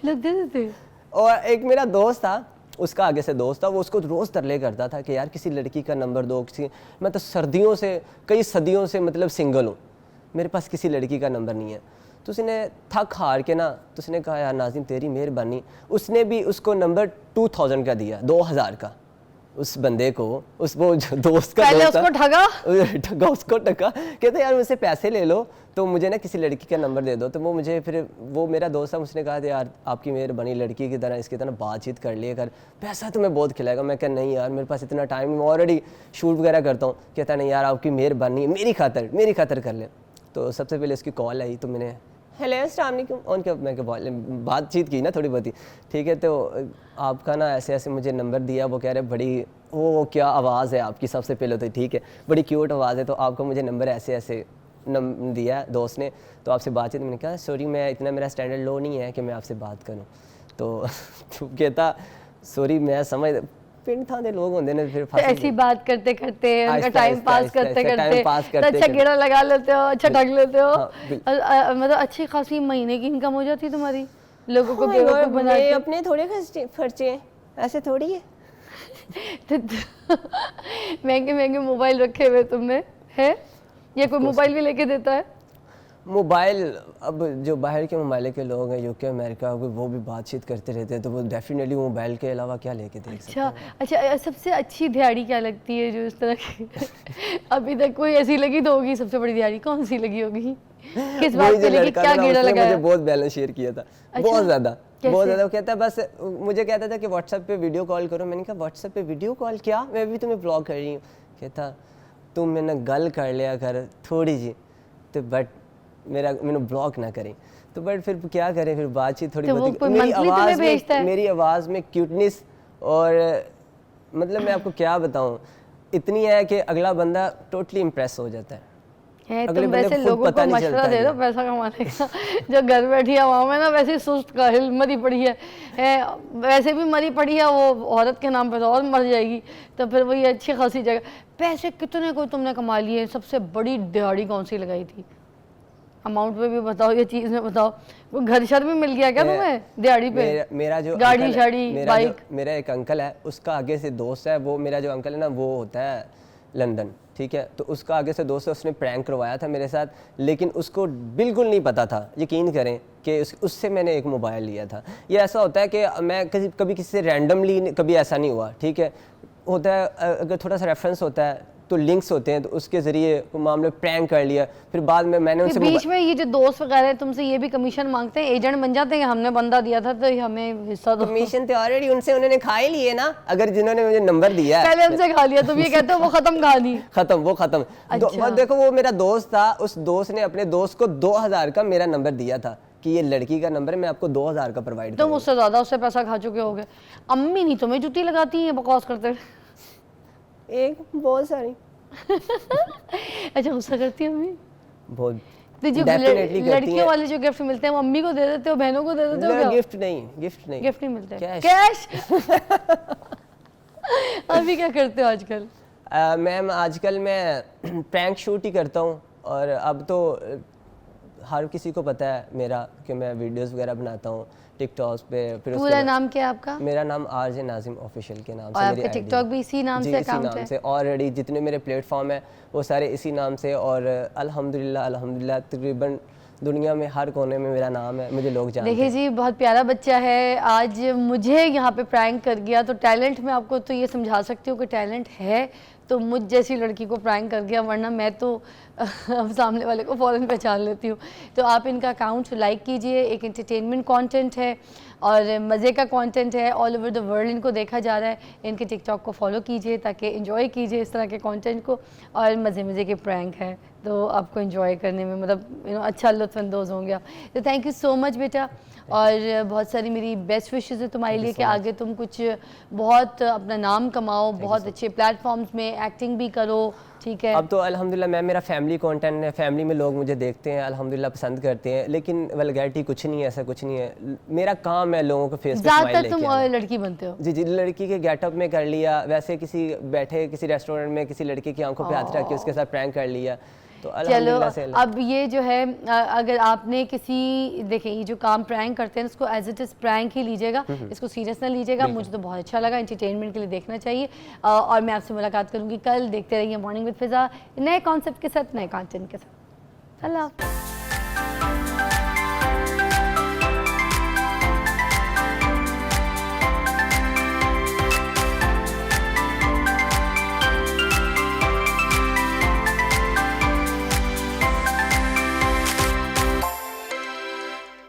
लगते थे। और एक मेरा दोस्त था, उसका आगे से दोस्त था, वो उसको रोज़ तरले करता था कि यार किसी लड़की का नंबर दो, किसी, मैं तो सर्दियों से, कई सदियों से मतलब सिंगल हूँ, मेरे पास किसी लड़की का नंबर नहीं है। तो उसने थक हार के ना, तो उसने कहा यार नाजिम तेरी मेहरबानी, उसने भी उसको नंबर 2000 का दिया, 2000 का उस बंदे को, उस वो जो दोस्त का पहले दोस्त उसको ठगा, उसको ठगा, कहते यार मुझसे पैसे ले लो तो मुझे ना किसी लड़की का नंबर दे दो। तो वो मुझे, फिर वो मेरा दोस्त था, उसने कहा यार आपकी मेहरबानी, लड़की की तरह इसकी तरह बातचीत कर लिए कर, पैसा तुम्हें बहुत खिलाएगा। मैं कहा नहीं यार मेरे पास इतना टाइम, मैं ऑलरेडी शूट वगैरह करता हूँ। कहता नहीं यार आपकी मेहरबानी, मेरी खातर कर ले। तो सबसे पहले उसकी कॉल आई, तो मैंने हेलो अस्सलाम वालेकुम उनके, मैं बातचीत की ना थोड़ी बहुत ही, ठीक है, तो आपका ना ऐसे ऐसे मुझे नंबर दिया। वो कह रहे बड़ी, वो क्या आवाज़ है आपकी, सबसे पहले तो ठीक है, बड़ी क्यूट आवाज़ है, तो आपका मुझे नंबर ऐसे ऐसे दिया दोस्त ने, तो आपसे बातचीत। मैंने कहा सॉरी मैं इतना, मेरा स्टैंडर्ड लो नहीं है कि मैं आपसे बात करूँ। तो कहता सॉरी मैं समझ, पिंड थाने लोग होंगे ने, फिर ऐसी बात करते करते उनका टाइम पास करते अच्छा गेड़ा लगा लेते हो, अच्छा ठग लेते हो। मतलब अच्छी खासी महीने की इनकम हो जाती है तुम्हारी, लोगों को बेवकूफ बना के। अपने थोड़े खर्चे हैं, ऐसे थोड़ी है। महंगे महंगे मोबाइल रखे हुए तुमने है, या कोई मोबाइल भी लेके देता है? मोबाइल, अब जो बाहर के ममालिक के लोग हैं, यूके अमेरिका, वो भी बातचीत करते रहते हैं, तो वो डेफिनेटली मोबाइल के अलावा क्या लेके देख सकते हैं। अच्छा, सबसे अच्छी दिहाड़ी क्या लगती है जो इस तरह की? अभी तक कोई ऐसी लगी तो होगी, सबसे बड़ी दिहाड़ी कौन सी लगी होगी? किस बात के लिए, क्या गेड़ा लगाया? मुझे बहुत बैलेंस शेयर किया था, बहुत ज़्यादा। वो कहता बस, मुझे कहता था कि व्हाट्सएप पे वीडियो कॉल करो। मैंने कहा व्हाट्सएप पे वीडियो कॉल क्या, मैं भी तुम्हें ब्लॉग कर रही हूँ। कहता तू मैंने गल कर लिया कर थोड़ी जी, तो बट मैंने ब्लॉक ना करें, तो बट फिर क्या करें, फिर बातचीत थोड़ी तो वो बहुत कोई monthly तुम्हें भेजता है? मेरी आवाज़ में क्यूटनेस और मतलब मैं आपको क्या बताऊं, इतनी है कि अगला बंदा टोटली इम्प्रेस हो जाता है। तुम बंदे वैसे खुद लोगों पता को नहीं मशवरा चलता दे है दो पैसा कमाने का। जो घर बैठी है वहाँ में ना वैसे सुस्त काहिल मरी पड़ी है, वैसे भी मरी पड़ी है, वो औरत के नाम पे तो और मर जाएगी, तो फिर वही अच्छी खासी जगह। पैसे कितने को तुमने कमा लिए? सबसे बड़ी दिहाड़ी कौन सी लगाई थी? अमाउंट पे भी बताओ, ये चीज़ में बताओ। वो घर शर भी मिल गया क्या तुम्हें दिहाड़ी पे? मेरा जो गाड़ी अंकल है, शाड़ी बाइक? मेरा एक अंकल है, उसका आगे से दोस्त है, वो मेरा जो अंकल है ना वो होता है लंदन, ठीक है, तो उसका आगे से दोस्त है, उसने प्रैंक करवाया था मेरे साथ, लेकिन उसको बिल्कुल नहीं पता था, यकीन करें कि उससे मैंने एक मोबाइल लिया था। ये ऐसा होता है कि मैं कभी किसी से रैंडमली कभी ऐसा नहीं हुआ, ठीक है, होता है अगर थोड़ा सा रेफरेंस होता है तो लिंक्स होते हैं, तो उसके ज़रिए मामले प्रैंक कर लिया, फिर बाद में मैंने उनसे बीच में ये जो दोस्त वगैरह हैं तुमसे ये भी कमीशन मांगते हैं, एजेंट बन जाते हैं, हमने बंदा दिया था तो हमें हिस्सा दो। कमीशन तो ऑलरेडी उन्होंने खा ही लिए ना, अगर जिन्होंने मुझे नंबर दिया है पहले हमसे खा लिया, तुम ये कहते हो वो खत्म कहानी। वो खत्म। अच्छा। देखो वो मेरा दोस्त था, उस दोस्त ने अपने दोस्त को 2000 का मेरा नंबर दिया था कि ये लड़की का नंबर है, मैं आपको 2000 का प्रोवाइड तुम उससे ज्यादा उससे पैसा खा चुके होगे। अम्मी नहीं तुम्हें जुती लगाती हैं बकवास करते हुए? एक बहुत सारी। अच्छा, गुस्सा करती है अम्मी? बहुत तो जो definitely करती लड़कियों हैं। वाले जो गिफ्ट मिलते हैं वो अम्मी को दे देते हो, बहनों को दे देते हो क्या? गिफ्ट नहीं गिफ्ट नहीं मिलते? कैश। अभी क्या करते हो आजकल? मैम आजकल मैं प्रैंक शूट ही करता हूँ, और अब तो हर किसी को पता है मेरा कि मैं वीडियोस वगैरह बनाता हूँ टिकटॉक पे। फिर उसके पूरा बाद नाम क्या है आपका? मेरा नाम आरजे नाजिम ऑफिशियल के नाम और से आपका मेरी टिकटॉक भी इसी नाम से अकाउंट है? से ऑलरेडी जितने मेरे प्लेटफॉर्म है वो सारे इसी नाम से, और अल्हम्दुलिल्लाह तकरीबन दुनिया में हर कोने में मेरा नाम है, मुझे लोग जानते हैं। देखिए जी, बहुत प्यारा बच्चा है, आज मुझे यहाँ पे प्रैंक कर गया, तो टैलेंट में आपको तो ये समझा सकती हूँ कि टैलेंट है तो मुझ जैसी लड़की को प्रैंक कर गया, वरना मैं तो सामने वाले को फ़ौरन पहचान लेती हूँ। तो आप इनका अकाउंट लाइक कीजिए, एक एंटरटेनमेंट कंटेंट है और मज़े का कंटेंट है, ऑल ओवर द वर्ल्ड इनको देखा जा रहा है। इनके टिकटॉक को फॉलो कीजिए ताकि एंजॉय कीजिए इस तरह के कंटेंट को, और मज़े के प्रैंक है तो आपको एंजॉय करने में मतलब अच्छा लुत्फ़अंदोज़ होंगे आप। तो थैंक यू सो मच बेटा, और बहुत सारी मेरी बेस्ट विशेज़ है तुम्हारे लिए कि आगे तुम कुछ बहुत अपना नाम कमाओ, बहुत अच्छे प्लेटफॉर्म्स में एक्टिंग भी करो, ठीक है? अब तो अल्हम्दुलिल्लाह मैं, मेरा फैमिली कंटेंट है, फैमिली में लोग मुझे देखते हैं, अल्हम्दुलिल्लाह पसंद करते हैं, लेकिन वल्गैरिटी कुछ नहीं है, ऐसा कुछ नहीं है। मेरा काम है लोगों को फेस पे स्माइल ज़्यादातर लेके तुम आना। लड़की बनते हो? जी, लड़की के गेटअप में कर लिया, वैसे किसी बैठे किसी रेस्टोरेंट में किसी लड़की की आंखों पे हाथ रख के उसके साथ प्रैंक कर लिया, तो चलो अल्हम्दुलिल्लाह से अब ये जो है अगर आपने किसी, देखें ये जो काम प्रैंक करते हैं इसको एज इट इज़ प्रैंक ही लीजिएगा, इसको सीरियस ना लीजिएगा। मुझे तो बहुत अच्छा लगा, एंटरटेनमेंट के लिए देखना चाहिए, और मैं आपसे मुलाकात करूँगी कल। देखते रहिए मॉर्निंग विद फिज़ा, नए कॉन्सेप्ट के साथ, नए कंटेंट के साथ। अल्लाह।